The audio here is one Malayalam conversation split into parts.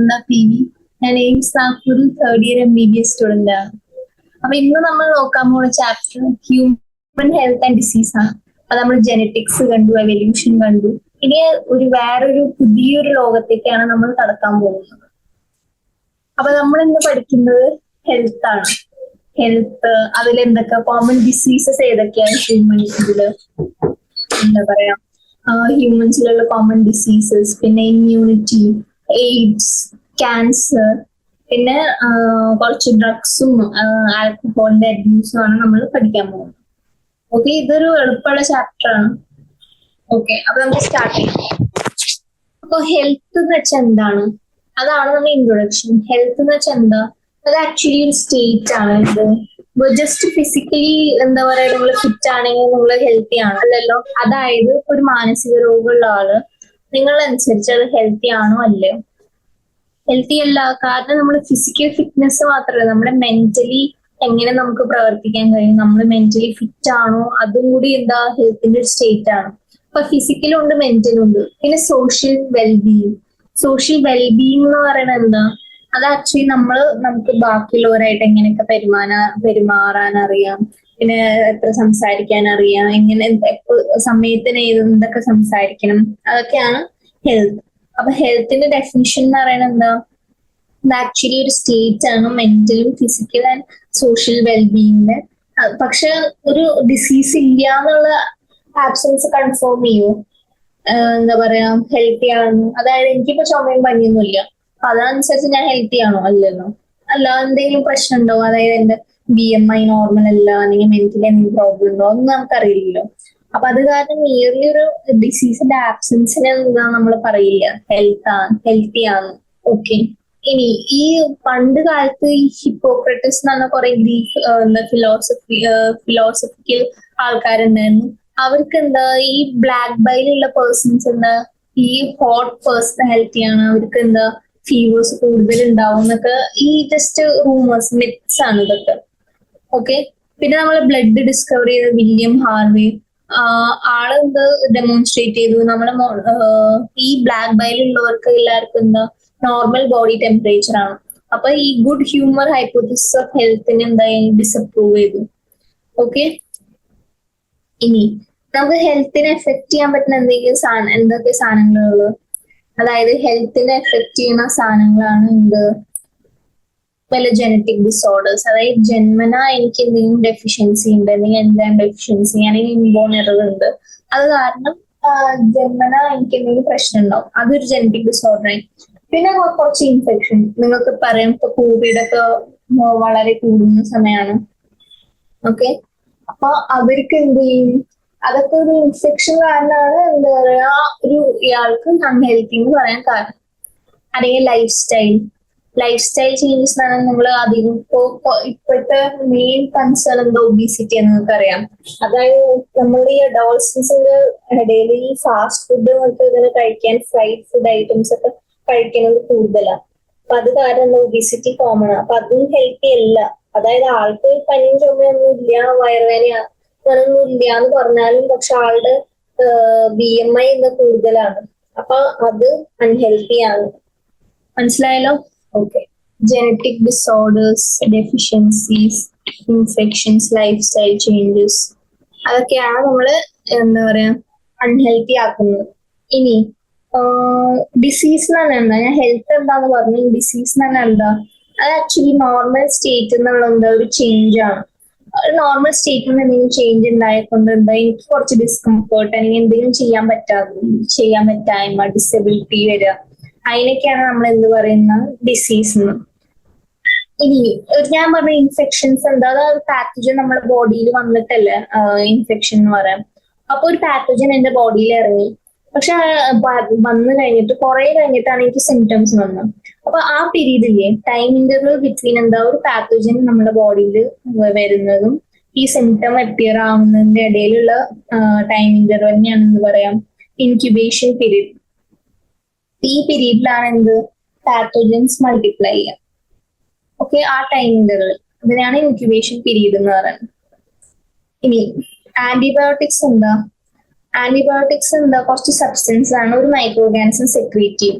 Nanda P V. ഞാൻ എയിംസ് നാഗ്പൂരിൽ തേർഡ് ഇയർ MBBS സ്റ്റുഡന്റ് ആണ്. അപ്പൊ ഇന്ന് നമ്മൾ നോക്കാൻ പോകുന്ന chapter human health and disease ആണ്. അപ്പൊ നമ്മൾ ജെനറ്റിക്സ് കണ്ടു, എവല്യൂഷൻ കണ്ടു. ഇനി വേറൊരു പുതിയൊരു ലോകത്തേക്കാണ് നമ്മൾ കടക്കാൻ പോകുന്നത്. അപ്പൊ നമ്മൾ ഇന്ന് പഠിക്കുന്നത് ഹെൽത്ത് ആണ്. ഹെൽത്ത്, അതിലെന്തൊക്കെ കോമൺ ഡിസീസസ് ഏതൊക്കെയാണ് ഹ്യൂമൻസില്, എന്താ പറയാ, ഹ്യൂമൻസിലുള്ള കോമൺ ഡിസീസസ്, പിന്നെ ഇമ്മ്യൂണിറ്റി, എയ്ഡ്സ്, ക്യാൻസർ, പിന്നെ കുറച്ച് ഡ്രഗ്സും ആൽക്കഹോളിന്റെ അബ്യൂസും ആണ് നമ്മൾ പഠിക്കാൻ പോകുന്നത്. ഓക്കെ, ഇതൊരു എളുപ്പമുള്ള ചാപ്റ്റർ ആണ്. ഓക്കെ, അപ്പൊ നമുക്ക് സ്റ്റാർട്ട് ചെയ്യാം. അപ്പൊ ഹെൽത്ത് എന്ന് വെച്ചാൽ എന്താണ്? അതാണ് നമ്മുടെ ഇൻട്രൊഡക്ഷൻ. ഹെൽത്ത് എന്ന് വെച്ചാൽ എന്താ? അത് ആക്ച്വലി ഒരു സ്റ്റേറ്റ് ആണ്. ഇത് ജസ്റ്റ് ഫിസിക്കലി എന്താ പറയാ, നിങ്ങൾ ഫിറ്റ് ആണെങ്കിൽ നിങ്ങൾ ഹെൽത്തി ആണ് അല്ലല്ലോ. അതായത് ഒരു മാനസിക രോഗമുള്ള ആള് നിങ്ങളനുസരിച്ച് അത് ഹെൽത്തി ആണോ അല്ലയോ? ഹെൽത്തി അല്ല. കാരണം നമ്മൾ ഫിസിക്കൽ ഫിറ്റ്നസ് മാത്രമല്ല, നമ്മുടെ മെന്റലി എങ്ങനെ നമുക്ക് പ്രവർത്തിക്കാൻ കഴിയും, നമ്മൾ മെന്റലി ഫിറ്റ് ആണോ, അതും കൂടി എന്താ ഹെൽത്തിന്റെ ഒരു സ്റ്റേറ്റ് ആണ്. അപ്പൊ ഫിസിക്കലും ഉണ്ട്, മെന്റലും ഉണ്ട്. പിന്നെ സോഷ്യൽ വെൽബീയിങ്. സോഷ്യൽ വെൽബീയിങ് എന്ന് പറയുന്നത് എന്താ? അത് ആക്ച്വലി നമുക്ക് ബാക്കിയുള്ളവരായിട്ട് എങ്ങനെയൊക്കെ പെരുമാറാൻ അറിയാം, പിന്നെ എത്ര സംസാരിക്കാൻ അറിയാം, എങ്ങനെ സമയത്തിന് എന്തൊക്കെ സംസാരിക്കണം, അതൊക്കെയാണ് ഹെൽത്ത്. അപ്പൊ ഹെൽത്തിന്റെ ഡെഫിനിഷൻ എന്ന് പറയുന്നത് എന്താ? ഇത് ആക്ച്വലി ഒരു സ്റ്റേറ്റ് ആണ്, മെന്റലും ഫിസിക്കൽ ആൻഡ് സോഷ്യൽ വെൽബീയിങ്ങിന്റെ. പക്ഷെ ഒരു ഡിസീസ് ഇല്ല എന്നുള്ള ആബ്സെൻസ് കൺഫേം ചെയ്യൂ, എന്താ പറയാ, ഹെൽത്തി ആണെന്ന്. അതായത് എനിക്കിപ്പോ ചുമയും പനിയൊന്നുമില്ല, അപ്പൊ അതനുസരിച്ച് ഞാൻ ഹെൽത്തി ആണോ? അല്ലല്ലോ. അല്ല, എന്തെങ്കിലും പ്രശ്നം ഉണ്ടോ? അതായത് എന്റെ BMI നോർമൽ അല്ല, അല്ലെങ്കിൽ മെന്റലി എന്തെങ്കിലും പ്രോബ്ലം ഉണ്ടോ, ഒന്നും നമുക്കറിയില്ലല്ലോ. അപ്പൊ അത് കാരണം നിയർലി ഒരു ഡിസീസിന്റെ ആബ്സെൻസിനെ എന്താ നമ്മൾ പറയില്ല ഹെൽത്തി ആണ്. ഓക്കെ, ഇനി ഈ പണ്ട് കാലത്ത് ഈ ഹിപ്പോക്രട്ടസ് എന്ന് പറഞ്ഞ കുറെ ഗ്രീക്ക് ഫിലോസഫിക്കൽ ആൾക്കാരുണ്ടായിരുന്നു. അവർക്ക് എന്താ, ഈ ബ്ലാക്ക് ബൈലുള്ള പേഴ്സൺസ് എന്താ, ഈ ഹോട്ട് പേഴ്സണാലിറ്റി ആണ്, അവർക്ക് എന്താ ഫീവേഴ്സ് കൂടുതൽ ഉണ്ടാവും എന്നൊക്കെ ഈ ജസ്റ്റ് റൂമേഴ്സ്, മിത്സ് ആണ് ഇതൊക്കെ. ഓക്കെ, പിന്നെ നമ്മൾ ബ്ലഡ് ഡിസ്കവർ ചെയ്ത വില്യം ഹാർവേ, ആള് എന്ത് ഡെമോൺസ്ട്രേറ്റ് ചെയ്തു, നമ്മളെ ഈ ബ്ലാക്ക് ബൈലുള്ളവർക്ക് എല്ലാവർക്കും എന്താ നോർമൽ ബോഡി ടെമ്പറേച്ചർ ആണ്. അപ്പൊ ഈ ഗുഡ് ഹ്യൂമർ ഹൈപ്പോത്തിസിസ് ഓഫ് ഹെൽത്തിനെ എന്തായാലും ഡിസപ്രൂവ് ചെയ്തു. ഓക്കെ, ഇനി നമുക്ക് ഹെൽത്തിനെ എഫക്ട് ചെയ്യാൻ പറ്റുന്ന എന്തൊക്കെ സാധനങ്ങളുള്ളത്? അതായത് ഹെൽത്തിനെ എഫക്ട് ചെയ്യുന്ന സാധനങ്ങളാണ് എന്ത്? വല്ല ജനറ്റിക് ഡിസോർഡേഴ്സ്, അതായത് ജന്മന എനിക്ക് എന്തെങ്കിലും ഡെഫിഷ്യൻസി ഉണ്ട്, അല്ലെങ്കിൽ എൻസൈം ഡെഫിഷ്യൻസി, അല്ലെങ്കിൽ ഇൻബോൺ എറർ ഉണ്ട്, അത് കാരണം ജന്മന എനിക്ക് എന്തെങ്കിലും പ്രശ്നം ഉണ്ടാവും, അതൊരു ജനറ്റിക് ഡിസോർഡർ ആയി. പിന്നെ കുറച്ച് ഇൻഫെക്ഷൻ, നിങ്ങൾക്ക് പറയാം, ഇപ്പൊ കോവിഡ് ഒക്കെ വളരെ കൂടുന്ന സമയമാണ്. ഓക്കെ, അപ്പൊ അവർക്ക് എന്ത് ചെയ്യും? അതൊക്കെ ഒരു ഇൻഫെക്ഷൻ കാരണമാണ് എന്താ പറയാ ഇയാൾക്ക് അൺഹെൽത്തി എന്ന് പറയാൻ കാരണം. അല്ലെങ്കിൽ ലൈഫ് സ്റ്റൈൽ ചേഞ്ചസ് എന്നാണ് നിങ്ങൾ അധികം ഇപ്പോഴത്തെ മെയിൻ കൺസേൺ എന്താ? ഒബീസിറ്റി എന്ന് നിങ്ങൾക്ക് അറിയാം. അതായത് നമ്മുടെ ഈ അഡോളസൻസിന്റെ ഇടയിൽ ഈ ഫാസ്റ്റ് ഫുഡ് ഇതിനെ കഴിക്കാൻ, ഫ്രൈഡ് ഫുഡ് ഐറ്റംസ് ഒക്കെ കഴിക്കുന്നത് കൂടുതലാണ്. അപ്പൊ അത് കാരണം എന്താ, ഒബീസിറ്റി കോമൺ ആണ്. അപ്പൊ അതും ഹെൽത്തി അല്ല. അതായത് ആൾക്ക് പനിയും ചുമയൊന്നും ഇല്ല, വയറുവേദന അങ്ങനൊന്നും ഇല്ല എന്ന് പറഞ്ഞാലും പക്ഷെ ആളുടെ BMI എന്താ കൂടുതലാണ്. അപ്പൊ അത് അൺഹെൽത്തി ആണ്. മനസ്സിലായല്ലോ? Okay, genetic disorders, deficiencies, infections, life style changes, അതൊക്കെയാണ് നമ്മള് എന്താ പറയാ അൺഹെൽത്തി ആക്കുന്നത്. ഇനി ഡിസീസ് എന്ന് പറഞ്ഞാൽ എന്താ? ഞാൻ ഹെൽത്ത് എന്താന്ന് പറഞ്ഞു. ഡിസീസ് എന്ന് പറഞ്ഞാൽ എന്താ? അത് ആക്ച്വലി നോർമൽ സ്റ്റേറ്റ് എന്നുള്ള എന്താ ഒരു ചേഞ്ച് ആണ്. നോർമൽ സ്റ്റേറ്റിൽ നിന്ന് എന്തെങ്കിലും ചേഞ്ച് ഉണ്ടായിക്കൊണ്ട് എന്താ എനിക്ക് കുറച്ച് ഡിസ്കംഫേർട്ട്, അല്ലെങ്കിൽ എന്തെങ്കിലും ചെയ്യാൻ പറ്റായ്മ, ഡിസബിലിറ്റി വരിക, അതിനൊക്കെയാണ് നമ്മൾ എന്ത് പറയുന്ന ഡിസീസ് എന്ന്. ഇനി ഞാൻ പറഞ്ഞ ഇൻഫെക്ഷൻസ് എന്താ? അത് പാത്തജൻ നമ്മുടെ ബോഡിയിൽ വന്നിട്ടല്ലേ ഇൻഫെക്ഷൻ എന്ന് പറയാം. അപ്പൊ ഒരു പാത്തജൻ എന്റെ ബോഡിയിൽ ഇറങ്ങി, പക്ഷെ വന്നു കഴിഞ്ഞിട്ട് കുറെ കഴിഞ്ഞിട്ടാണ് എനിക്ക് സിംറ്റംസ് വന്നത്. അപ്പൊ ആ പീരീഡില്ലേ, ടൈം ഇന്റർവൽ ബിറ്റ്വീൻ എന്താ ഒരു പാത്തജൻ നമ്മുടെ ബോഡിയിൽ വരുന്നതും ഈ സിംറ്റം അപ്പിയർ ആവുന്നതിന്റെ ഇടയിലുള്ള ടൈം ഇന്റർവലിനെയാണ് എന്ത് പറയാം, ഇൻക്യുബേഷൻ പീരീഡ്. ഈ പീരീഡിലാണ് എന്ത് പാത്തോജൻസ് മൾട്ടിപ്ലൈ ചെയ്യുക. ഓക്കെ, ആ ടൈം ഇന്റർവൽ അതിനാണ് ഇൻക്യുബേഷൻ പീരീഡ് എന്ന് പറയുന്നത്. ഇനി ആന്റിബയോട്ടിക്സ് എന്താ? കുറച്ച് സബ്സ്റ്റൻസ് ആണ് ഒരു മൈക്രോ ഓർഗാനിസം സെക്രീറ്റ് ചെയ്യും.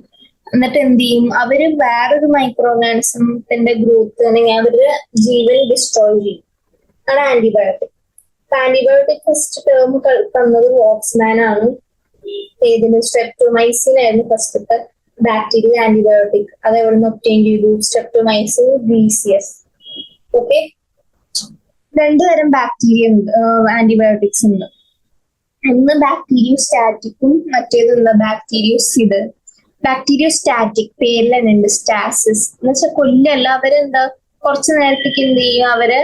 എന്നിട്ട് എന്ത് ചെയ്യും, അവര് വേറൊരു മൈക്രോ ഓർഗാനിസത്തിന്റെ ഗ്രോത്ത് അല്ലെങ്കിൽ അവരുടെ ജീവൻ ഡിസ്ട്രോയ് ചെയ്യും. ആണ് ആന്റിബയോട്ടിക്. ആന്റിബയോട്ടിക് ഫസ്റ്റ് ടേം തന്നത് വാട്സ്മാൻ ആണ്. ഏതിന്? സ്ട്രെപ്റ്റോമൈസിൻ ആയിരുന്നു ഫസ്റ്റത്തെ ബാക്ടീരിയ ആന്റിബയോട്ടിക്. അത് എവിടെ നിന്ന് ഒബ്റ്റെയിൻ ചെയ്തു? സ്ട്രെപ്റ്റോമൈസിൻ ഗ്രീസിയസ്. ഓക്കെ, രണ്ടു തരം ബാക്ടീരിയ ഉണ്ട്, ആന്റിബയോട്ടിക്സ് ഉണ്ട്. ഒന്ന് ബാക്ടീരിയോസ്റ്റാറ്റിക്കും മറ്റേത് എന്താ ബാക്ടീരിയോസിഡ്. ബാക്ടീരിയോസ്റ്റാറ്റിക് പേരിൽ തന്നെ ഉണ്ട് സ്റ്റാസിസ് എന്ന് വെച്ചാൽ കൊല്ലല്ല, അവരെന്താ കുറച്ചു നേരത്തേക്ക് എന്ത് ചെയ്യും, അവരെ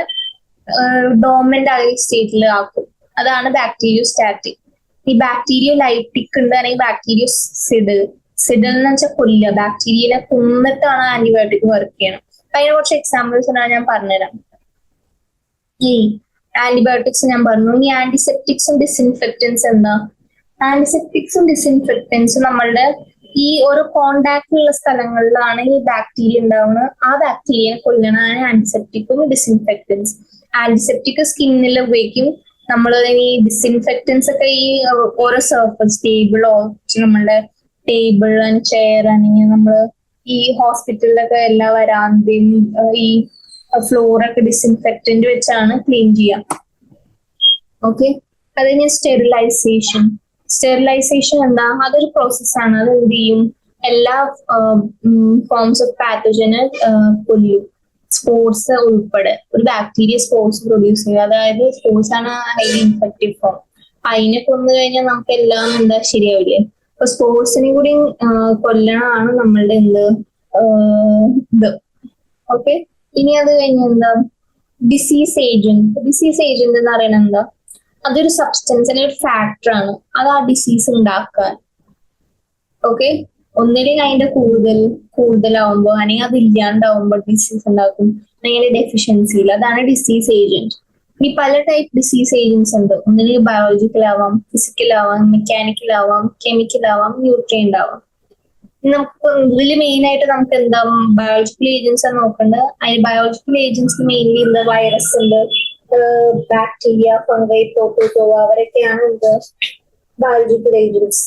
ഡോർമെന്റ് ആയ സ്റ്റേറ്റിൽ ആക്കും. അതാണ് ബാക്ടീരിയോസ്റ്റാറ്റിക്. ഈ ബാക്ടീരിയോ ലൈറ്റിക് ഉണ്ട്, അല്ലെങ്കിൽ ബാക്ടീരിയോസിഡ്. സിഡ് എന്ന് വെച്ചാൽ കൊല്ലുക, ബാക്ടീരിയനെ കൊന്നിട്ടാണ് ആന്റിബയോട്ടിക് വർക്ക് ചെയ്യണം. അപ്പൊ അതിനെ കുറച്ച് എക്സാമ്പിൾസ് ഞാൻ പറഞ്ഞുതരാം. ഈ ആന്റിബയോട്ടിക്സ് ഞാൻ പറഞ്ഞു. ഇനി ആന്റിസെപ്റ്റിക്സും ഡിസിൻഫെക്റ്റൻസ് എന്താ? ആന്റിസെപ്റ്റിക്സും ഡിസിൻഫെക്റ്റൻസും നമ്മളുടെ ഈ ഓരോ കോണ്ടാക്റ്റിലുള്ള സ്ഥലങ്ങളിലാണ് ഈ ബാക്ടീരിയ ഉണ്ടാവുന്നത്. ആ ബാക്ടീരിയനെ കൊല്ലണതാണ് ആന്റിസെപ്റ്റിക്കും ഡിസിൻഫെക്റ്റൻസ്. ആന്റിസെപ്റ്റിക് സ്കിന്നിൽ ഉപയോഗിക്കും നമ്മൾ. ഈ ഡിസിൻഫെക്റ്റൻസ് ഒക്കെ ഈ ഓരോ സർഫസ്, ടേബിളോ നമ്മളുടെ ടേബിൾ ആൻഡ് ചെയർ ആണെങ്കിൽ നമ്മൾ ഈ ഹോസ്പിറ്റലിലൊക്കെ എല്ലാ വരാന്തയും ഈ ഫ്ലോറൊക്കെ ഡിസിൻഫെക്റ്റന്റ് വെച്ചാണ് ക്ലീൻ ചെയ്യുക. ഓക്കെ, അത് കഴിഞ്ഞ് സ്റ്റെറിലൈസേഷൻ. സ്റ്റെറിലൈസേഷൻ എന്താ? അതൊരു പ്രോസസ്സാണ്. അത് എന്ത് ചെയ്യും, എല്ലാ ഫോംസ് ഓഫ് പാത്തോജനെ കൊല്ലും, സ്പോർട്സ് ഉൾപ്പെടെ. ഒരു ബാക്ടീരിയ സ്പോർട്സ് പ്രൊഡ്യൂസ് ചെയ്യും, അതായത് സ്പോർട്സ് ആണ് ഹൈലി ഇൻഫെക്റ്റീവ് ഫോം. അതിനെ കൊന്നു കഴിഞ്ഞാൽ നമുക്ക് എല്ലാം എന്താ ശരിയാവില്ലേ? അപ്പൊ സ്പോർട്സിനെ കൂടി കൊല്ലണമാണ് നമ്മളുടെ എന്ത് ഇത്. ഓക്കെ, ഇനി അത് കഴിഞ്ഞ എന്താ? Disease agent. ഡിസീസ് ഏജന്റ് എന്ന് പറയുന്നത് എന്താ? അതൊരു സബ്സ്റ്റൻസ് അല്ലെങ്കിൽ ഒരു ഫാക്ടർ ആണ്, അത് ആ ഡിസീസ് ഉണ്ടാക്കാൻ. ഓക്കെ, ഒന്നിലും അതിന്റെ കൂടുതലാവുമ്പോ അല്ലെങ്കിൽ അത് ഇല്ലാണ്ടാവുമ്പോൾ ഡിസീസ് ഉണ്ടാക്കും, അല്ലെങ്കിൽ ഡെഫിഷ്യൻസിയിൽ. അതാണ് ഡിസീസ് ഏജന്റ്. ഇനി പല ടൈപ്പ് ഡിസീസ് ഏജന്റ്സ് ഉണ്ട്. ഒന്നിന് ബയോളജിക്കൽ ആവാം, ഫിസിക്കൽ ആവാം, മെക്കാനിക്കൽ ആവാം, കെമിക്കൽ ആവാം, ന്യൂട്രിയന്റ് ആവാം. നമുക്ക് ഇതില് മെയിൻ ആയിട്ട് നമുക്ക് എന്താ ബയോളജിക്കൽ ഏജൻസ് ആണ് നോക്കേണ്ടത്. അതിന് ബയോളജിക്കൽ ഏജൻസ് മെയിൻലി എന്താ? വൈറസ് ഉണ്ട്, ബാക്ടീരിയ, ഫംഗൈ, പ്രോട്ടോസോവ, അവരൊക്കെയാണ് എന്ത് ബയോളജിക്കൽ ഏജൻസ്.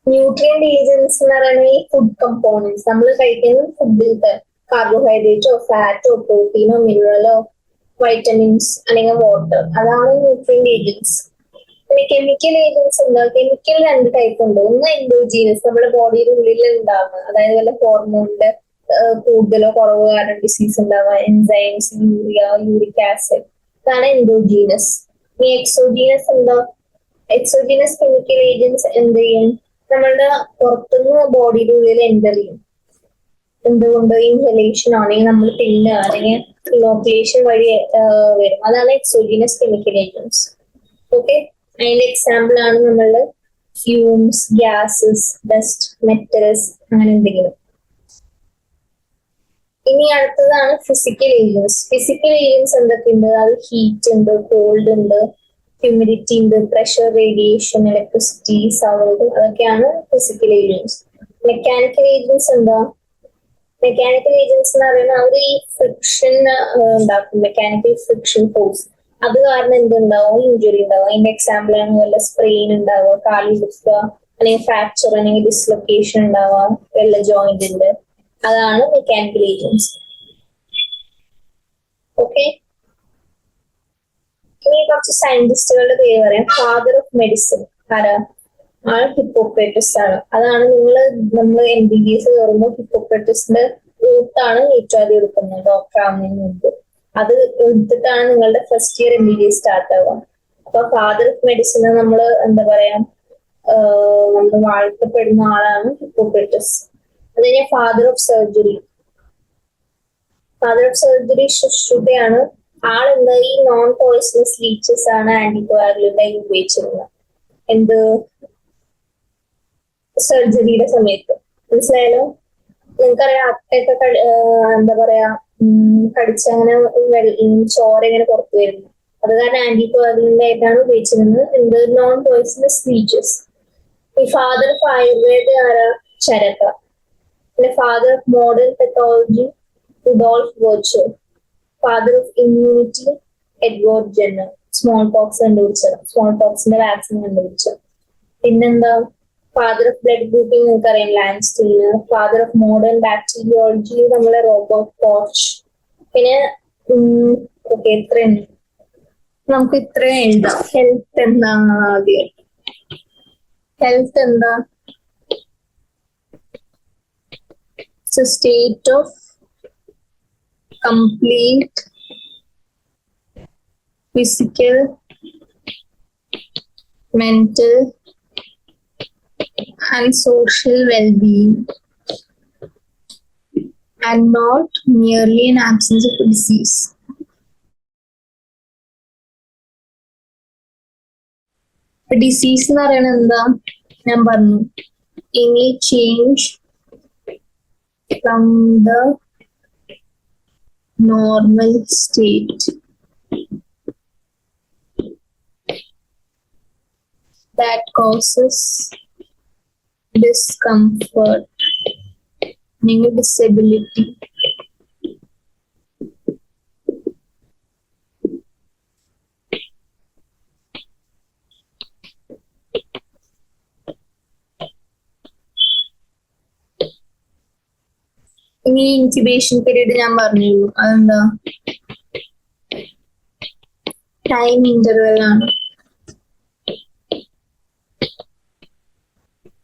ന്യൂട്രിയന്റ് ഏജൻസ് എന്ന് പറയുന്നത് ഈ ഫുഡ് കമ്പോണൻസ്, നമ്മൾ കഴിക്കുന്ന ഫുഡിലത്തെ കാർബോഹൈഡ്രേറ്റോ ഫാറ്റോ പ്രോട്ടീനോ മിനറലോ വൈറ്റമിൻസ് അല്ലെങ്കിൽ വാട്ടർ, അതാണ് ന്യൂട്രിയന്റ് ഏജൻസ്. പിന്നെ കെമിക്കൽ ഏജൻസ് ഉണ്ട്. കെമിക്കൽ രണ്ട് ടൈപ്പ് ഉണ്ട്. ഒന്ന് എൻഡോജീനസ്, നമ്മുടെ ബോഡിയുടെ ഉള്ളിൽ ഉണ്ടാവുന്നത്, അതായത് വല്ല ഹോർമോണിന്റെ കൂടുതലോ കുറവോ കാരണം ഡിസീസ് ഉണ്ടാവുക, എൻസൈംസ്, യൂറിയ, യൂറിക് ആസിഡ്, അതാണ് എൻഡോജീനസ്. ഇനി എക്സോജീനസ് എന്താ? എക്സോജീനസ് കെമിക്കൽ ഏജൻസ് എന്ത് ചെയ്യും? നമ്മളുടെ പുറത്തുനിന്ന് ബോഡിയുടെ ഉള്ളിൽ എൻ്റർ ചെയ്യും. എന്തുകൊണ്ട്? ഇൻഹലേഷൻ ആണെങ്കിൽ നമ്മൾ പില്ല് അല്ലെങ്കിൽ ഇനോക്കുലേഷൻ വഴി വരും. അതാണ് എക്സോജീനസ് കെമിക്കൽ ഏജൻസ്. ഓക്കെ, അതിന്റെ എക്സാമ്പിൾ ആണ് നമ്മളുടെ ഫ്യൂംസ്, ഗ്യാസസ്, ഡസ്റ്റ്, മെറ്റൽസ്, അങ്ങനെ എന്തെങ്കിലും. ഇനി അടുത്തതാണ് ഫിസിക്കൽ ഏജൻസ്. ഫിസിക്കൽ ഏജൻസ് എന്തൊക്കെയുണ്ട്? അത് ഹീറ്റ് ഉണ്ട്, കോൾഡ് ഉണ്ട്, ഹ്യൂമിഡിറ്റി ഉണ്ട്, പ്രഷർ, റേഡിയേഷൻ, ഇലക്ട്രിസിറ്റി, സൗണ്ട്, അതൊക്കെയാണ് ഫിസിക്കൽ ഏജൻസ്. മെക്കാനിക്കൽ ഏജൻസ് എന്താ? മെക്കാനിക്കൽ ഏജൻസ് എന്ന് പറയുന്നത് അവർ ഈ ഫ്രിക്ഷൻ ഉണ്ടാക്കും, മെക്കാനിക്കൽ ഫ്രിക്ഷൻ ഫോഴ്സ്. അത് കാരണം എന്തുണ്ടാവും? ഇഞ്ചുറി ഉണ്ടാവും. അതിന്റെ എക്സാമ്പിൾ ആണ് വല്ല സ്പ്രെയിൻ ഉണ്ടാവുക, കാലിൽ എടുക്കുക, അല്ലെങ്കിൽ ഫ്രാക്ചർ അല്ലെങ്കിൽ ഡിസ്ലൊക്കേഷൻ ഉണ്ടാവുക വല്ല ജോയിന്റിന്റെ. അതാണ് മെക്കാനിക്കൽ ഏജൻസ്. ഓക്കെ, ഇനി കുറച്ച് സയന്റിസ്റ്റുകളുടെ പേര് പറയാം. ഫാദർ ഓഫ് മെഡിസിൻ ആരാ? ആൾ ഹിപ്പോക്രട്ടസ് ആണ്. അതാണ് നമ്മൾ MBBS കയറുമ്പോൾ ഹിപ്പോക്രട്ടസിന്റെ റൂട്ടാണ് ഏറ്റവും ആദ്യം എടുക്കുന്നത് ഡോക്ടർ ആവുന്നതിന് മുമ്പ്. അത് എടുത്തിട്ടാണ് നിങ്ങളുടെ ഫസ്റ്റ് ഇയർ MBBS സ്റ്റാർട്ട് ആവുക. അപ്പൊ ഫാദർ ഓഫ് മെഡിസിൻ നമ്മൾ എന്താ പറയാ, നമ്മൾ വാഴ്ത്തപ്പെടുന്ന ആളാണ് ഹിപ്പോക്രട്ടസ്. അത് കഴിഞ്ഞാൽ father of surgery. Father of surgery ശുശ്രുതയാണ്. ആളെന്താ? ഈ നോൺ പോയിസണസ് ലീച്ചസ് ആണ് ആന്റിബയോട്ടിക് ഉപയോഗിച്ചിരുന്നത്. എന്ത്? സർജറിയുടെ സമയത്ത്. മനസ്സിലായാലോ? നിങ്ങൾക്കറിയാം അട്ടയൊക്കെ എന്താ പറയാ കടിച്ചങ്ങനെ ചോര ഇങ്ങനെ പുറത്തു വരുന്നു. അത് കാരണം ആന്റിബയോട്ടിക് ആയിട്ടാണ് ഉപയോഗിച്ചിരുന്നത്. എന്ത്? Non poisonous leeches. ഈ ഫാദർ ഓഫ് ആയുർവേദ ആരാ? ചരക. പിന്നെ father of modern pathology Rudolf Virchow. Father of immunity Edward Jenner. Small pox കണ്ടുപിടിച്ചത്, സ്മോൾ പോക്സിന്റെ വാക്സിൻ കണ്ടുപിടിച്ചത്. പിന്നെന്താ? ഫാദർ ഓഫ് ബ്ലഡ് ഗ്രൂപ്പിംഗ് നിങ്ങൾക്കറിയാം ലാൻസ്റ്റീന്. ഫാദർ ഓഫ് മോഡേൺ ബാക്ടീരിയോളജി നമ്മളെ റോബർട്ട് കോച്ച്. പിന്നെ ഓക്കെ ഇത്രയും നമുക്ക് ഇത്രയും എഴുതാം. ഹെൽത്ത് എന്താണ് ആദ്യം? ഹെൽത്ത് എന്താ? State of complete physical, mental, and social well-being, and not merely an absence of a disease. Disease എന്ന് പറയുന്നത് എന്താ? ഞാൻ പറഞ്ഞു, any change from the normal state that causes discomfort, disability. ഇനി ഇൻക്യുബേഷൻ പീരീഡ് ഞാൻ പറഞ്ഞിരുന്നു, അതെന്താ? ടൈം ഇന്റർവെൽ ആണ്.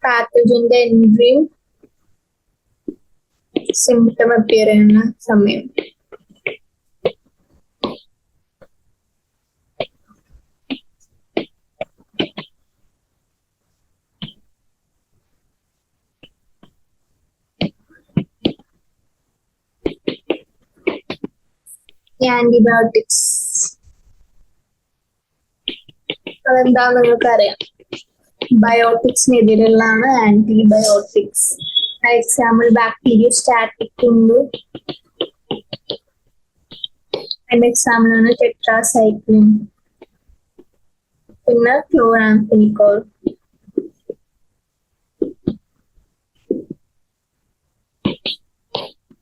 പാത്തജന്റെ എൻട്രിയും സിംറ്റം അപ്പിയർ ചെയ്യുന്ന സമയം. ആന്റിബയോട്ടിക്സ് അതെന്താന്ന് നിങ്ങൾക്കറിയാം. ബയോട്ടിക്സിനെതിരെയുള്ളതാണ് ആന്റിബയോട്ടിക്സ്. എക്സാമ്പിൾ ബാക്ടീരിയോസ്റ്റാറ്റിക് ഉണ്ട്. അതിന്റെ എക്സാമ്പിൾ ആണ് ടെട്രാസൈക്ലിൻ, പിന്നെ ക്ലോറാംഫെനിക്കോൾ.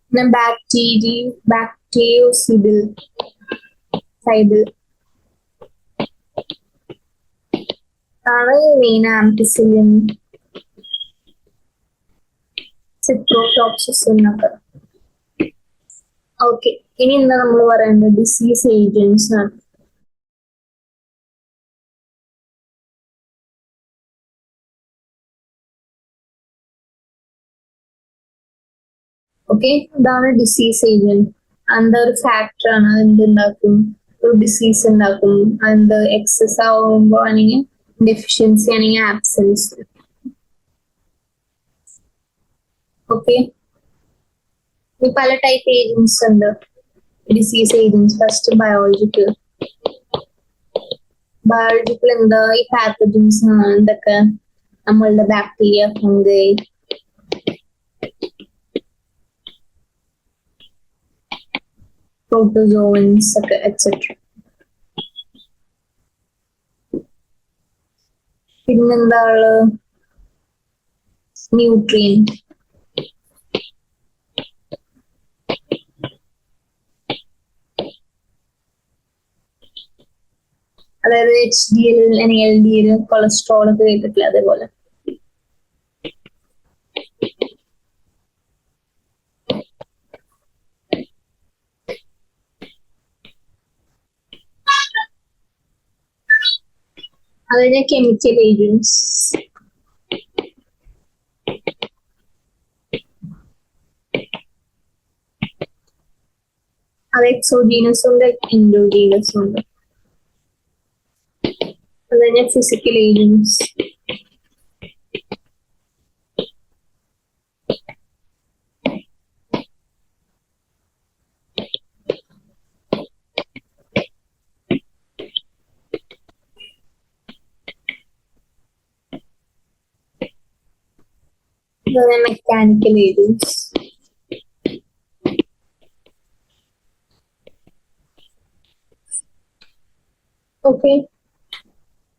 പിന്നെ ബാക്ടീരിയോസിഡിൽ ആണ് മെയിൻ ആംപിസിലിൻ, സിപ്രോഫ്ലോക്സിസിൻ ഒക്കെ. ഓക്കെ, ഇനി എന്താ നമ്മൾ പറയുന്നത്? ഡിസീസ് ഏജന്റ്സ് ആണ്. ഓക്കെ, ഇതാണ് ഡിസീസ് ഏജന്റ്. അതെന്താ ഒരു ഫാക്ടർ ആണ്, അതെന്തുണ്ടാക്കും? ഒരു ഡിസീസ് ഉണ്ടാക്കും. അതെന്ത് എക്സസ് ആവുമ്പോ ആണെങ്കിൽ ഡെഫിഷ്യൻസി ആണെങ്കിൽ ആബ്സെൻസ്. ഓക്കെ, ഇനി പല ടൈപ്പ് ഏജന്റ്സ് ഉണ്ട്, ഡിസീസ് ഏജന്റ്സ്. ഫസ്റ്റ് ബയോളജിക്കൽ എന്താ? ഈ പാത്തജൻസ് ആണ്. എന്തൊക്കെ? നമ്മളുടെ ബാക്ടീരിയ, ഫംഗൈ, പ്രോട്ടോസോവൻസ് ഒക്കെ എക്സെട്ര. പിന്നെന്താ? ന്യൂട്രിയൻ. അതായത് HDL അല്ലെങ്കിൽ LDL, കൊളസ്ട്രോൾ ഒക്കെ കേട്ടിട്ടില്ല, അതേപോലെ. അതിന് കെമിക്കൽ ഏജന്റ്സ്. അത് എക്സോജീനസ് ഉണ്ട്, എൻഡോജീനസ് ഉണ്ട്. അതിന് physical agents. Mechanical agents. Okay,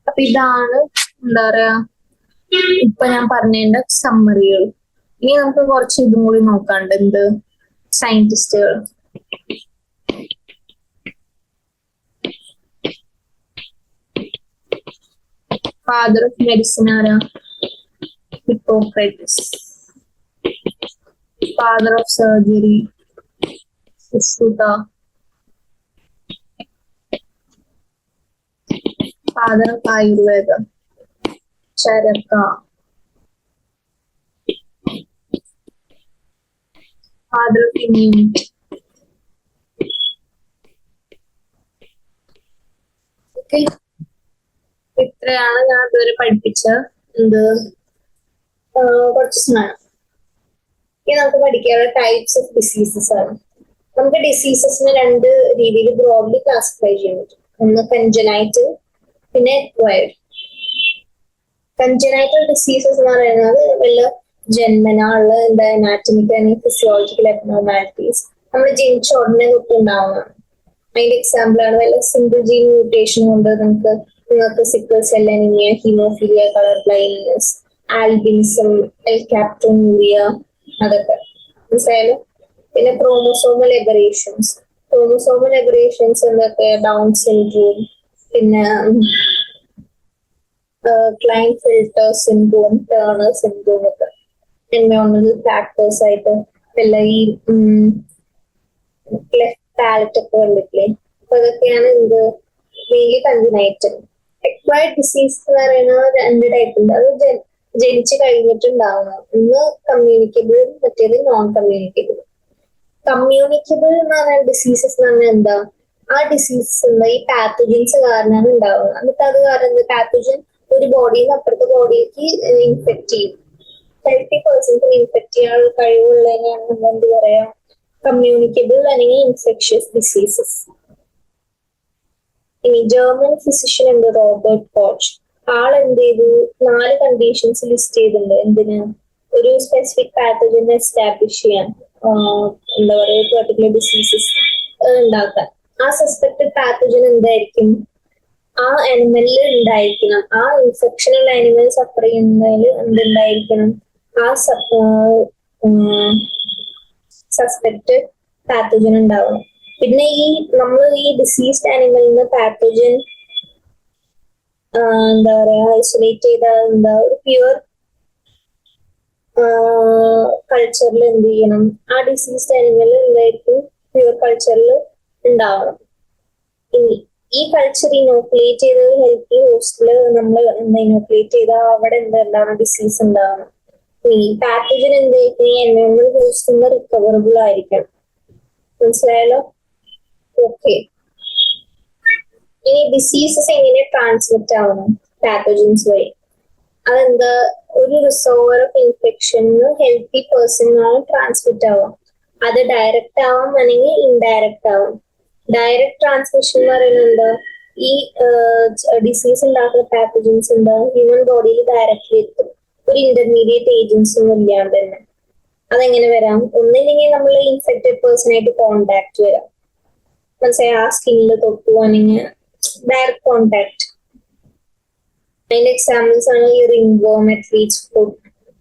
അപ്പൊ ഇതാണ് എന്താ പറയാ ഇപ്പൊ ഞാൻ പറഞ്ഞതിന്റെ സമ്മറികൾ. ഇനി നമുക്ക് കുറച്ച് ഇതും കൂടി നോക്കാണ്ട്. എന്ത്? സയന്റിസ്റ്റുകൾ. ഫാദർ ഓഫ് മെഡിസിൻ ആരാ? Hippocrates. Father of surgery, Sushruta. Father of Ayurveda, Charaka. Father of immunity. Okay. ഇത്രയാണ് ഞാൻ ഇതുവരെ പഠിപ്പിച്ച കുറച്ച് സാധനം. ഇനി നമുക്ക് പഠിക്കാനുള്ള ടൈപ്സ് ഓഫ് ഡിസീസസ് ആണ്. നമുക്ക് ഡിസീസസിനെ രണ്ട് രീതിയിൽ ബ്രോഡ്ലി ക്ലാസിഫൈ ചെയ്യാൻ പറ്റും. ഒന്ന് കൺജനൈറ്റൽ, പിന്നെ അക്വയർഡ്. കൺജനൈറ്റൽ ഡിസീസസ് എന്ന് പറയുന്നത് വല്ല ജന്മനാ ഉള്ള എന്താ അനാറ്റമിക്കൽ അല്ലെങ്കിൽ ഫിസിയോളജിക്കൽ അബ്നോർമാലിറ്റീസ് നമ്മൾ ജനിച്ച ഉടനെ തൊട്ട് ഉണ്ടാവുന്നതാണ്. അതിന്റെ എക്സാമ്പിൾ ആണ് വല്ല സിംഗിൾ ജീൻ മ്യൂട്ടേഷൻ കൊണ്ട് നിങ്ങൾക്ക് sickle cell anaemia, haemophilia, colour blindness, albinism, alkaptonuria, അതൊക്കെ മനസ്സിലായാലും. പിന്നെ ക്രോമോസോമൽ എബറേഷൻസ്. ക്രോമോസോമൽ എബറേഷൻസ് എന്തൊക്കെ? ഡൗൺ സിൻഡ്രോം, പിന്നെ ക്ലൈൻഫെൽട്ടർ സിൻഡ്രോം, ടേണർ സിൻഡ്രോം ഒക്കെ എൻവയോൺമെന്റൽ ഫാക്ടേഴ്സ് ആയിട്ട് വല്ല ഈ ലെഫ്റ്റ് പാലറ്റ് ഒക്കെ കണ്ടിട്ടില്ലേ? അപ്പൊ അതൊക്കെയാണ് എന്ത് മെയിൻലി കൺജനൈറ്റൽ. അക്വയർഡ് ഡിസീസ് എന്ന് പറയുന്നത് രണ്ട് ടൈപ്പ് ഉണ്ട്. അത് ജനിച്ചു കഴിഞ്ഞിട്ടുണ്ടാവുന്നത്. ഒന്ന് കമ്മ്യൂണിക്കബിൾ, മറ്റേത് നോൺ കമ്മ്യൂണിക്കബിൾ. കമ്മ്യൂണിക്കബിൾ എന്ന് പറയുന്ന ഡിസീസസ് എന്ന് പറഞ്ഞാൽ എന്താ? ആ ഡിസീസസ് എന്താ ഈ പാത്തജൻസ് കാരണമാണ് ഉണ്ടാവുന്നത്. എന്നിട്ട് അത് കാരണം പാത്തജൻ ഒരു ബോഡിയിൽ നിന്ന് അപ്പുറത്തെ ബോഡിയിലേക്ക് ഇൻഫെക്ട് ചെയ്യും. ഹെൽത്തി പേഴ്സൺസിന് ഇൻഫെക്ട് ചെയ്യാനുള്ള കഴിവുള്ളതിനാണ് നമ്മൾ എന്ത് പറയാ? കമ്മ്യൂണിക്കബിൾ അല്ലെങ്കിൽ ഇൻഫെക്ഷ്യസ് ഡിസീസസ്. ഇനി ജർമ്മൻ ഫിസിഷ്യൻ ഉണ്ട് റോബർട്ട് കോച്ച്. ആൾ എന്ത് ചെയ്തു? 4 കണ്ടീഷൻസ് ലിസ്റ്റ് ചെയ്തിട്ടുണ്ട്. എന്തിന്? ഒരു സ്പെസിഫിക് പാത്തജനെ എസ്റ്റാബ്ലിഷ് ചെയ്യാൻ, എന്താ പറയുക, പെർട്ടിക്കുലർ ഡിസീസസ് ഉണ്ടാക്കാൻ. ആ സസ്പെക്ടഡ് പാത്തജൻ എന്തായിരിക്കും? ആ അനിമലിൽ ഉണ്ടായിരിക്കണം. ആ ഇൻഫെക്ഷൻ ഉള്ള അനിമൽ സഫർ ചെയ്യുന്നതിൽ എന്തുണ്ടായിരിക്കണം? ആ സസ്പെക്ടഡ് പാത്തജൻ ഉണ്ടാവണം. പിന്നെ നമ്മൾ ഈ ഡിസീസ്ഡ് ആനിമലിൽ നിന്ന് പാത്തജൻ എന്താ പറയാ ഐസൊലേറ്റ് ചെയ്ത എന്താ ഒരു പ്യുവർ കൾച്ചറിൽ എന്ത് ചെയ്യണം? ആ ഡിസീസ്ഡ് ആനിമൽ എന്തായിരിക്കും? പ്യുവർ കൾച്ചറിൽ ഉണ്ടാവണം. ഇനി ഈ കൾച്ചർ ഇനോക്കുലേറ്റ് ചെയ്തത് ഹെൽത്തി ഹോസ്റ്റില് നമ്മൾ എന്താ ഇനോക്കുലേറ്റ് ചെയ്താൽ അവിടെ എന്താ ഉണ്ടാവണം? ഡിസീസ് ഉണ്ടാവണം. ഈ പാത്തജൻ എന്തായിരിക്കും? ഈ എൻവയോൺമെന്റ് ഹോസ്റ്റിൽ നിന്ന് റിക്കവറബിൾ ആയിരിക്കണം. മനസ്സിലായല്ലോ? ഓക്കെ. ഇനി ഡിസീസസ് എങ്ങനെ ട്രാൻസ്മിറ്റ് ആവണം? പാത്തജൻസ് വഴി. അതെന്താ? ഒരു റിസർവർ ഓഫ് ഇൻഫെക്ഷൻ ഹെൽത്തി പേഴ്സണിനാണ് ട്രാൻസ്മിറ്റ് ആവാം. അത് ഡയറക്റ്റ് ആവാം അല്ലെങ്കിൽ ഇൻഡയറക്റ്റ് ആവാം. ഡയറക്റ്റ് ട്രാൻസ്മിഷൻ എന്ന് പറയുന്നത് എന്താ? ഈ ഡിസീസ് ഉണ്ടാക്കുന്ന പാത്തജൻസ് എന്താ ഹ്യൂമൻ ബോഡിയിൽ ഡയറക്റ്റ്ലി എത്തും, ഒരു ഇന്റർമീഡിയറ്റ് ഏജൻസി ഒന്നും ഇല്ലാണ്ട് തന്നെ. അതെങ്ങനെ വരാം? ഒന്നില്ലെങ്കിൽ നമ്മൾ ഇൻഫെക്റ്റഡ് പേഴ്സൺ ആയിട്ട് കോണ്ടാക്ട് വരാം. മനസ്സിലായി? ആ സ്കിന്നിൽ തൊട്ടു അല്ലെങ്കിൽ ഡയറക്റ്റ് കോണ്ടാക്ട്. അതിന്റെ എക്സാമ്പിൾസ് ആണ് ഈ റിംഗ് വോം, അത്ലീറ്റ്സ് ഫുഡ്,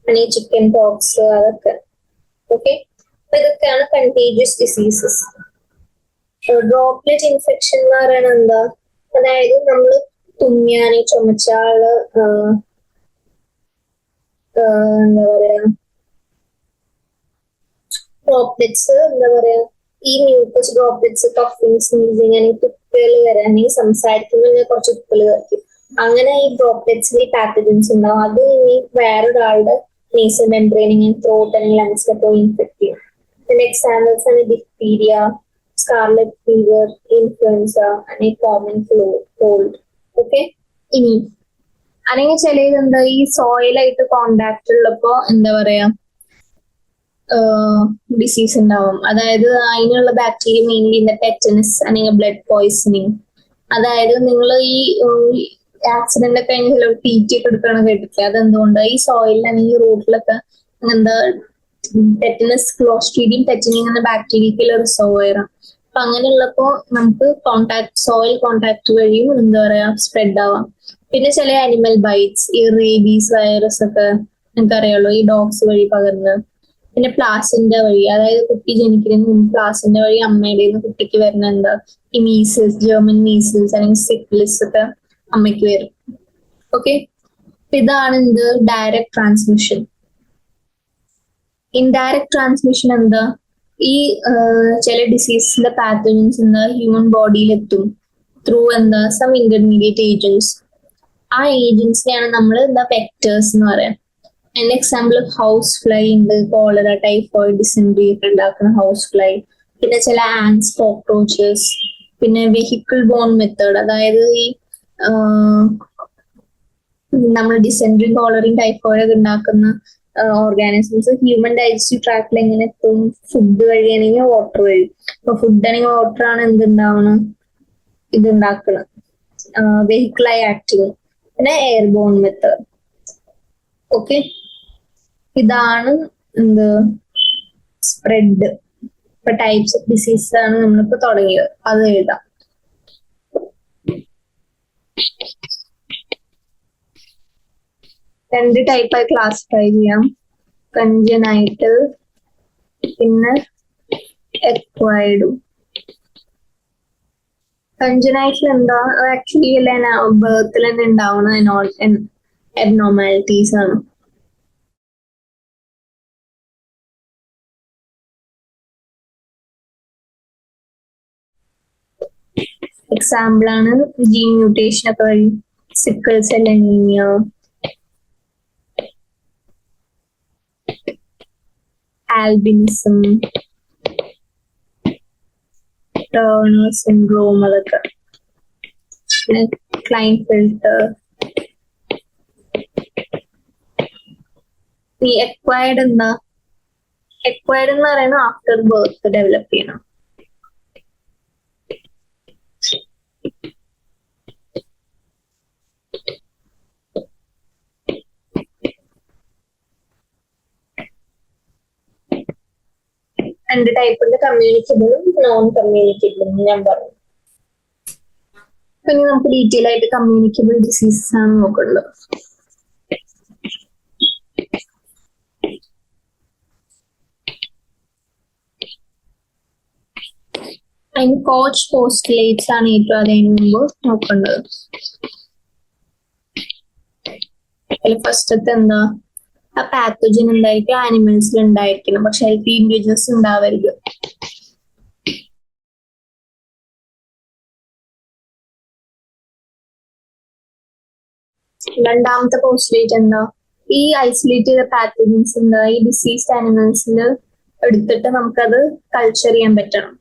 അല്ലെങ്കിൽ ചിക്കൻ പോക്സ്, അതൊക്കെ. ഓക്കെ. അപ്പൊ ഇതൊക്കെയാണ് കണ്ടീജിയസ് ഡിസീസസ്. ഡ്രോപ്ലെറ്റ് ഇൻഫെക്ഷൻ എന്ന് പറയുന്നത് എന്താ? അതായത് നമ്മൾ തുമ്മിയാന്, ചുമച്ചാള്, എന്താ പറയാ ഡ്രോപ്ലെറ്റ്സ്, എന്താ പറയാ ഈ മ്യൂക്കസ് ഡ്രോപ്ലെറ്റ്സ്, കഫിങ്, സ്നീസിങ്, അല്ലെങ്കിൽ തുപ്പല് വരാൻ, അല്ലെങ്കിൽ സംസാരിക്കുമ്പോൾ കുറച്ച് തുപ്പല് വരയ്ക്കും. അങ്ങനെ ഈ ഡ്രോപ്ലെറ്റ്സിൽ ഈ പാത്തജൻസ് ഉണ്ടാവും. അത് ഇനി വേറൊരാളുടെ നേസൽ മെംബ്രെയിൻ, ത്രോട്ട് അല്ലെങ്കിൽ ലങ്സിൽ പോയി ഇൻഫെക്ട് ചെയ്യും. ഇതിന്റെ എക്സാമ്പിൾസ് ആണ് ഡിഫ്തീരിയ, സ്കാർലറ്റ് ഫീവർ, ഇൻഫ്ലുവൻസ, അല്ലെങ്കിൽ കോമൺ കോൾഡ്. ഓക്കെ. ഇനി അല്ലെങ്കിൽ ചിലത് എന്താ ഈ സോയിലായിട്ട് കോണ്ടാക്ട് ഉള്ളപ്പോ എന്താ പറയാ ഡിസീസ് ഉണ്ടാവും. അതായത് അതിനുള്ള ബാക്ടീരിയ മെയിൻലി ഇൻ ടെറ്റനസ് അല്ലെങ്കിൽ ബ്ലഡ് പോയിസണിങ്. അതായത് നിങ്ങൾ ഈ ആക്സിഡന്റ് ഒക്കെ കഴിഞ്ഞ് ചിലർ TT ഒക്കെ എടുക്കണം കേട്ടിട്ടില്ല. അതെന്തുകൊണ്ട്? ഈ സോയിലിൽ അല്ലെങ്കിൽ റോഡിലൊക്കെ എന്താ ടെറ്റനസ്, ക്ലോസ്ട്രീഡിയം ടെറ്റനിങ് എന്ന ബാക്ടീരിയക്കുള്ള റിസർവോയറാണ്. അപ്പൊ അങ്ങനെയുള്ളപ്പോ നമുക്ക് സോയിൽ കോണ്ടാക്ട് വഴിയും എന്താ പറയാ സ്പ്രെഡ് ആവാം. പിന്നെ ചില ആനിമൽ ബൈറ്റ്സ്, ഈ റേബീസ് വൈറസ് ഒക്കെ നിങ്ങൾക്കറിയാലോ, ഈ ഡോഗ്സ് വഴി പകരുന്നത്. പിന്നെ പ്ലാസിന്റെ വഴി, അതായത് കുട്ടി ജനിക്കുന്നതിന് മുമ്പ് പ്ലാസിന്റെ വഴി അമ്മയുടെ കുട്ടിക്ക് വരുന്ന എന്താ ഈ മീസിൽസ്, ജർമ്മൻ മീസിൽസ് അല്ലെങ്കിൽ സിഫിലിസ് ഒക്കെ അമ്മയ്ക്ക് വരും. ഓക്കെ. ഇതാണ് എന്ത് ഡയറക്റ്റ് ട്രാൻസ്മിഷൻ. ഇൻഡയറക്റ്റ് ട്രാൻസ്മിഷൻ എന്താ, ഈ ചില ഡിസീസിന്റെ പാത്തജൻസ് എന്താ ഹ്യൂമൻ ബോഡിയിൽ എത്തും ത്രൂ എന്താ സം ഇന്റർമീഡിയറ്റ് ഏജൻസ്. ആ ഏജൻസിനെയാണ് നമ്മൾ എന്താ വെക്ടേഴ്സ് എന്ന് പറയാം. അതിന്റെ എക്സാമ്പിൾ ഹൗസ് ഫ്ലൈ ഉണ്ട്, കോളറ, ടൈഫോയിഡ്, ഡിസെൻട്രി ഒക്കെ ഉണ്ടാക്കുന്ന ഹൗസ് ഫ്ലൈ. പിന്നെ ചില ആൻസ്, കോക്രോച്ചസ്. പിന്നെ വെഹിക്കിൾ ബോൺ മെത്തേഡ്, അതായത് ഈ നമ്മൾ ഡിസെൻട്രി, കോളറിങ്, ടൈഫോയിഡ് ഒക്കെ ഉണ്ടാക്കുന്ന ഓർഗാനിസംസ് ഹ്യൂമൻ ഡൈജസ്റ്റീവ് ട്രാക്റ്റിൽ എങ്ങനെ എത്തും? ഫുഡ് വഴിയാണെങ്കിൽ വാട്ടർ വഴി. അപ്പൊ ഫുഡ് ആണെങ്കിൽ വാട്ടർ ആണ് എന്തുണ്ടാവണം, ഇതുണ്ടാക്കണം, വെഹിക്കിളായി ആക്ട് ചെയ്യും. പിന്നെ എയർബോൺ മെത്തേഡ്. ഓക്കെ, ഇതാണ് എന്ത് സ്പ്രെഡ്. ഇപ്പൊ ടൈപ്സ് ഓഫ് ഡിസീസ് ആണ് നമ്മളിപ്പോ തുടങ്ങിയത്, അത് എഴുതാം. രണ്ട് ടൈപ്പായി ക്ലാസിഫൈ ചെയ്യാം, കൺജനൈറ്റൽ പിന്നെ എക്വയർഡും. കൺജനൈറ്റൽ എന്താ, ആക്ച്വലി ബർത്തിൽ തന്നെ ഉണ്ടാവുന്ന എബ്നോർമാലിറ്റീസ് ആണ്. എക്സാമ്പിൾ ആണ് ജീൻ മ്യൂട്ടേഷൻ ഒക്കെ വഴി sickle cell anaemia, albinism, turner syndrome, അതൊക്കെ. പിന്നെ ക്ലൈൻഫെൽട്ടർ. ഈ എക്വയർഡ് എന്താ, എക്വയർഡ് എന്ന് പറയുന്നത് ആഫ്റ്റർ ബർത്ത് ഡെവലപ്പ് ചെയ്യണം. രണ്ട് ടൈപ്പ് ഉണ്ട്, കമ്മ്യൂണിക്കബിളും നോൺ കമ്മ്യൂണിക്കബിളും ഞാൻ പറഞ്ഞു. പിന്നെ നമുക്ക് ഡീറ്റെയിൽ ആയിട്ട് കമ്മ്യൂണിക്കബിൾ ഡിസീസസ് ആണ് നോക്കേണ്ടത്. അതിന് കോച്ച് പോസ്റ്റ്ലേറ്റ്സ് ആണ് ഏറ്റവും അതിന് മുമ്പ് നോക്കേണ്ടത്. ഫസ്റ്റത്തെ എന്താ, ആ പാത്തജൻ എന്തായിരിക്കും ആനിമൽസിൽ ഉണ്ടായിരിക്കണം, പക്ഷെ ഹെൽത്തി ഇൻഡിവിജ്വൽസ് ഉണ്ടാവരുത്. രണ്ടാമത്തെ പോസ്റ്റ്ലേറ്റ് എന്താ, ഈ ഐസൊലേറ്റ് ചെയ്ത പാത്തജൻസ് എന്താ ഈ ഡിസീസ്ഡ് ആനിമൽസിൽ എടുത്തിട്ട് നമുക്കത് കൾച്ചർ ചെയ്യാൻ പറ്റണം.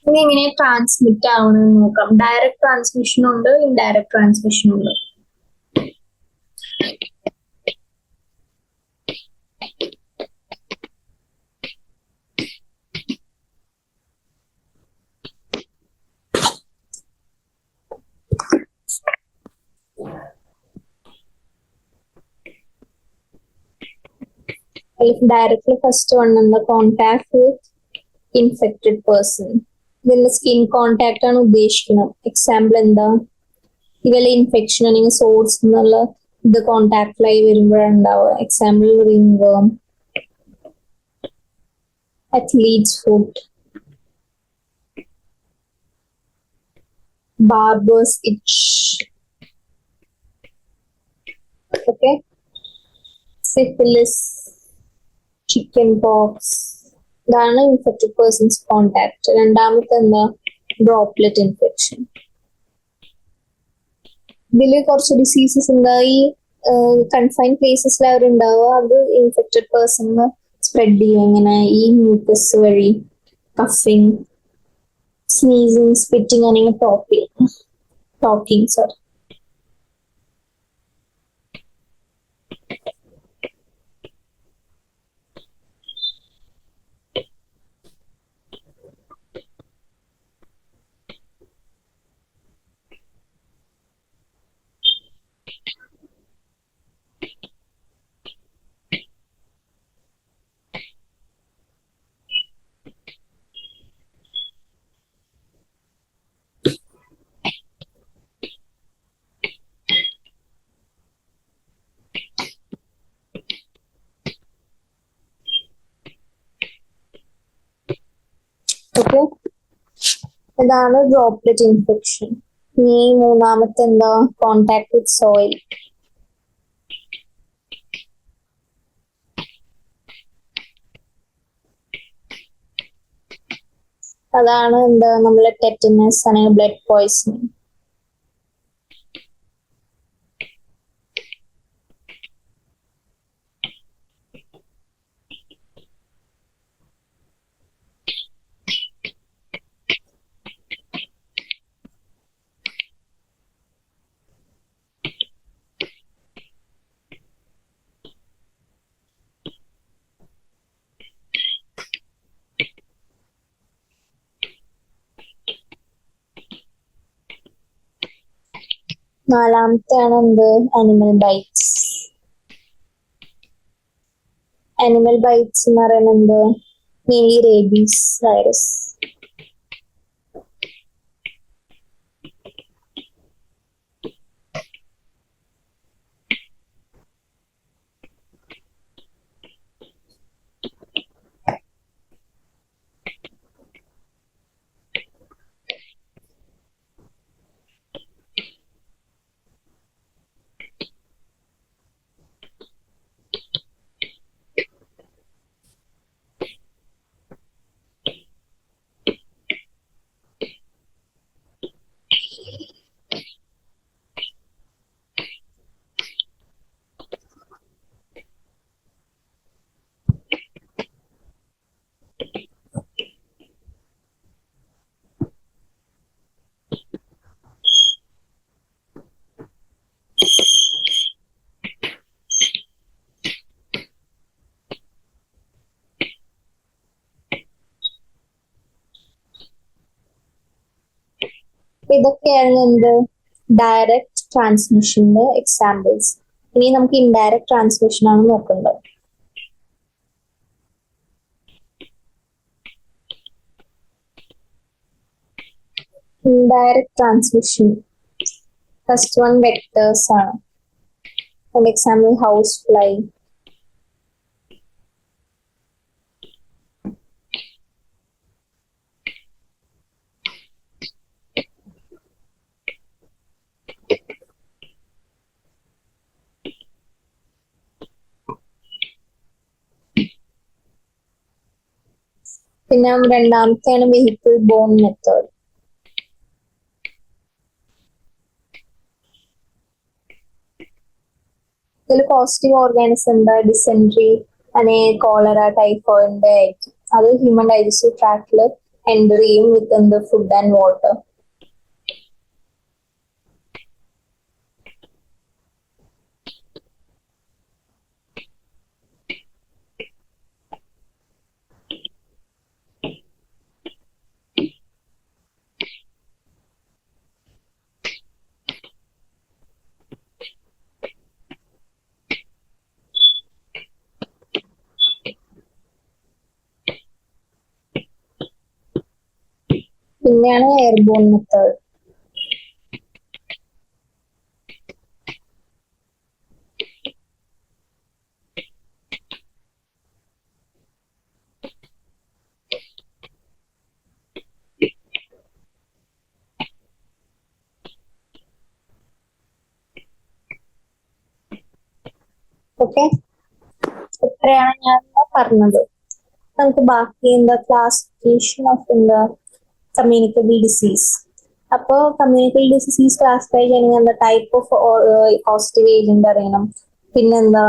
ഇനി എങ്ങനെ ട്രാൻസ്മിറ്റ് ആവണമെന്ന് നോക്കാം. ഡയറക്റ്റ് ട്രാൻസ്മിഷൻ ഉണ്ട്, ഇൻഡയറക്റ്റ് ട്രാൻസ്മിഷൻ ഉണ്ട്. Directly first one on the contact with infected person. ഇതിന്റെ സ്കിൻ കോണ്ടാക്ട് ആണ് ഉദ്ദേശിക്കുന്നത്. എക്സാമ്പിൾ എന്താ, ഇവല ഇൻഫെക്ഷൻ അല്ലെങ്കിൽ സോഴ്സ് എന്നുള്ള ഇത് കോണ്ടാക്റ്റിലായി വരുമ്പോഴാണ് ഉണ്ടാവുക. എക്സാമ്പിൾ റിംഗ് വേം, athlete's foot, barber's itch. Okay, syphilis, chicken pox. ഇതാണ് ഇൻഫെക്റ്റഡ് പേഴ്സൺസ് കോണ്ടാക്ട്. രണ്ടാമത്തെ എന്താ, ഡ്രോപ്ലെറ്റ് ഇൻഫെക്ഷൻ. ഇതില് കുറച്ച് ഡിസീസസ് എന്താ, ഈ കൺഫൈൻ പ്ലേസസിൽ അവരുണ്ടാവുക, അത് ഇൻഫെക്റ്റഡ് പേഴ്സണിന് സ്പ്രെഡ് ചെയ്യും. ഇങ്ങനെ ഈ മ്യൂക്കസ് വഴി കഫിങ്, സ്നീസിങ്, സ്പിറ്റിങ് അല്ലെങ്കിൽ ടോക്കിങ് സോറി. ഓക്കെ, ഇതാണ് ഡ്രോപ്ലെറ്റ് ഇൻഫെക്ഷൻ. ഇനി മൂന്നാമത്തെ എന്താ? Contact with soil. അതാണ് എന്താ? നമ്മളെ ടെറ്റനസ് അല്ലെങ്കിൽ ബ്ലഡ് പോയ്സണിങ്. നാലാമത്തെയാണ് എന്ത്? Animal bytes. അനിമൽ ബൈറ്റ്സ് എന്ന് പറയുന്നത് മെയിൻലി റേബീസ് വൈറസ്. ഇതൊക്കെയാണ് എന്ത്? ഡയറക്റ്റ് ട്രാൻസ്മിഷന്റെ എക്സാമ്പിൾസ്. ഇനി നമുക്ക് ഇൻഡയറക്റ്റ് ട്രാൻസ്മിഷൻ ആണ് നോക്കേണ്ടത്. Indirect transmission first one vectors ആണ്. ഫോർ എക്സാമ്പിൾ ഹൗസ് ഫ്ലൈ, പിന്നെ രണ്ടാമത്തെയാണ് വെഹിക്കിൾ ബോൺ മെത്തേഡ്. ഇതിൽ പോസിറ്റീവ് ഓർഗാനിസം എന്താ? ഡിസെൻട്രി അല്ലെങ്കിൽ കോളറ, ടൈഫോയിഡിന്റെ ആയിരിക്കും. അത് ഹ്യൂമൻ ഡൈജസ്റ്റീവ് ട്രാക്റ്റിൽ എൻ്റർ ചെയ്യും with the food and water. പിന്നെയാണ് എയർബോൺ മെത്തേഡ്. ഓക്കെ, ഇത്രയാണ് ഞാൻ പറഞ്ഞത്. നമുക്ക് ബാക്കി എന്താ? ക്ലാസിഫിക്കേഷൻ ഓഫ് എന്താ കമ്മ്യൂണിക്കബിൾ ഡിസീസ്. അപ്പോൾ കമ്മ്യൂണിക്കൽ ഡിസീസ് ക്ലാസിഫൈ ചെയ്യണമെങ്കിൽ എന്താ ടൈപ്പ് ഓഫ് പോസിറ്റീവ് ഏജന്റ് അറിയണം. പിന്നെന്താ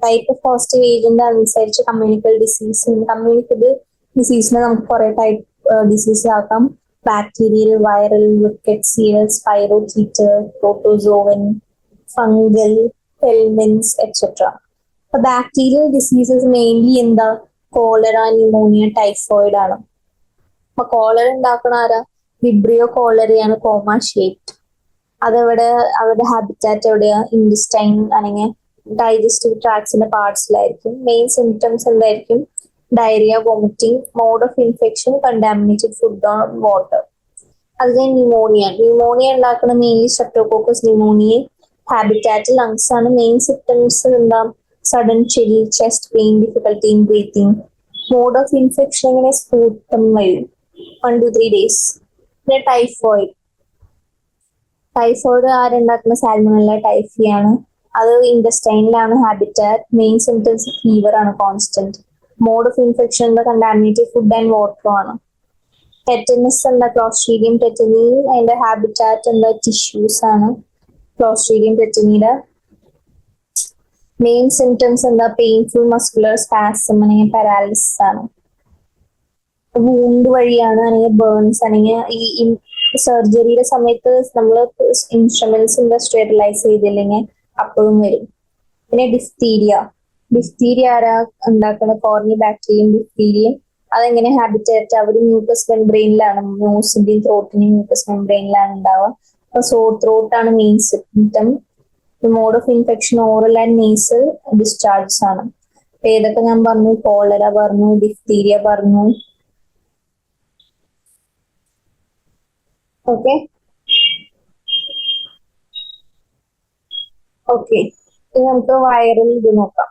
ടൈപ്പ് ഓഫ് പോസിറ്റീവ് ഏജന്റ് അനുസരിച്ച് കമ്മ്യൂണിക്കൽ ഡിസീസ് കമ്മ്യൂണിക്കബിൾ ഡിസീസിനെ നമുക്ക് കുറെ ടൈപ്പ് ഡിസീസ് ആക്കാം. Bacterial, viral, rickettsial, spirochaetal, protozoan, fungal, helminths etcetera. അപ്പൊ ബാക്ടീരിയൽ ഡിസീസസ് മെയിൻലി എന്താ കോളറ, ന്യൂമോണിയ, ടൈഫോയിഡ് ആണ്. അപ്പൊ കോളറ ഉണ്ടാക്കണ ആരാ? വിബ്രിയോ കോളറയാണ് കോമ ഷേപ്ഡ്. അതെവിടെ അവരുടെ ഹാബിറ്റാറ്റ് എവിടെയാ? ഇൻഡസ്റ്റൈൻ അല്ലെങ്കിൽ ഡൈജസ്റ്റീവ് ട്രാക്സിന്റെ പാർട്സിലായിരിക്കും. മെയിൻ സിംറ്റംസ് എന്തായിരിക്കും? Diarrhoea, vomiting, mode of infection, contaminated food or water. അത് കഴിഞ്ഞ് ന്യൂമോണിയ ഉണ്ടാക്കുന്ന mainly streptococcus pneumonia. Habitat lungs ആണ്. മെയിൻ സിംറ്റംസ് എന്താ? Sudden chill, chest pain, difficulty in breathing. Mode of infection ഇങ്ങനെ സ്പൂട്ടം വരും 1 to 3 days. പിന്നെ ടൈഫോയിഡ് ആരുണ്ടാക്കുന്ന? സാൽമണല്ല ടൈഫിയാണ്. അത് ഇൻഡസ്റ്റൈനിലാണ് ഹാബിറ്റാറ്റ്. മെയിൻ സിംറ്റംസ് ഫീവർ ആണ് constant. Mode of infection contaminated food and water ആണ്. ടെറ്റനസ് എന്താ? Clostridium tetani. അതിന്റെ ഹാബിറ്റാറ്റ് എന്താ? ടിഷ്യൂസ് ആണ്. ക്ലോസ്ട്രീഡിയം ടെറ്റനിയുടെ മെയിൻ സിംറ്റംസ് എന്താ? പെയിൻഫുൾ മസ്കുലർ സ്പാസം അല്ലെങ്കിൽ പാരാലിസിസ് ആണ്. വൂണ്ട് വഴിയാണ് അല്ലെങ്കിൽ ബേൺസ് അല്ലെങ്കിൽ ഈ സർജറിയുടെ സമയത്ത് നമ്മൾ ഇൻസ്ട്രുമെന്റ്സ് സ്റ്റെറിലൈസ് ചെയ്തില്ലെങ്കിൽ അപ്പോഴും വരും. പിന്നെ ഡിഫ്തീരിയ ആരാ ഉണ്ടാക്കുന്ന? Corynebacterium diphtheriae. അതെങ്ങനെ ഹാബിറ്റേറ്റ്? അവർ മ്യൂക്കസ് മെംബ്രെയിനിലാണ്, നോസിന്റെയും ത്രോട്ടിന്റെയും മ്യൂക്കസ് മെംബ്രെയിനിലാണ് ഉണ്ടാവുക. അപ്പൊ സോർ ത്രോട്ട് ആണ് main symptom. Mode of infection oral and nasal discharges ആണ്. ഏതൊക്കെ ഞാൻ പറഞ്ഞു? കോളറ പറഞ്ഞു, ഡിഫ്തീരിയ പറഞ്ഞു. ഓക്കെ ഇനി നമുക്ക് വൈറൽ ഇത് നോക്കാം.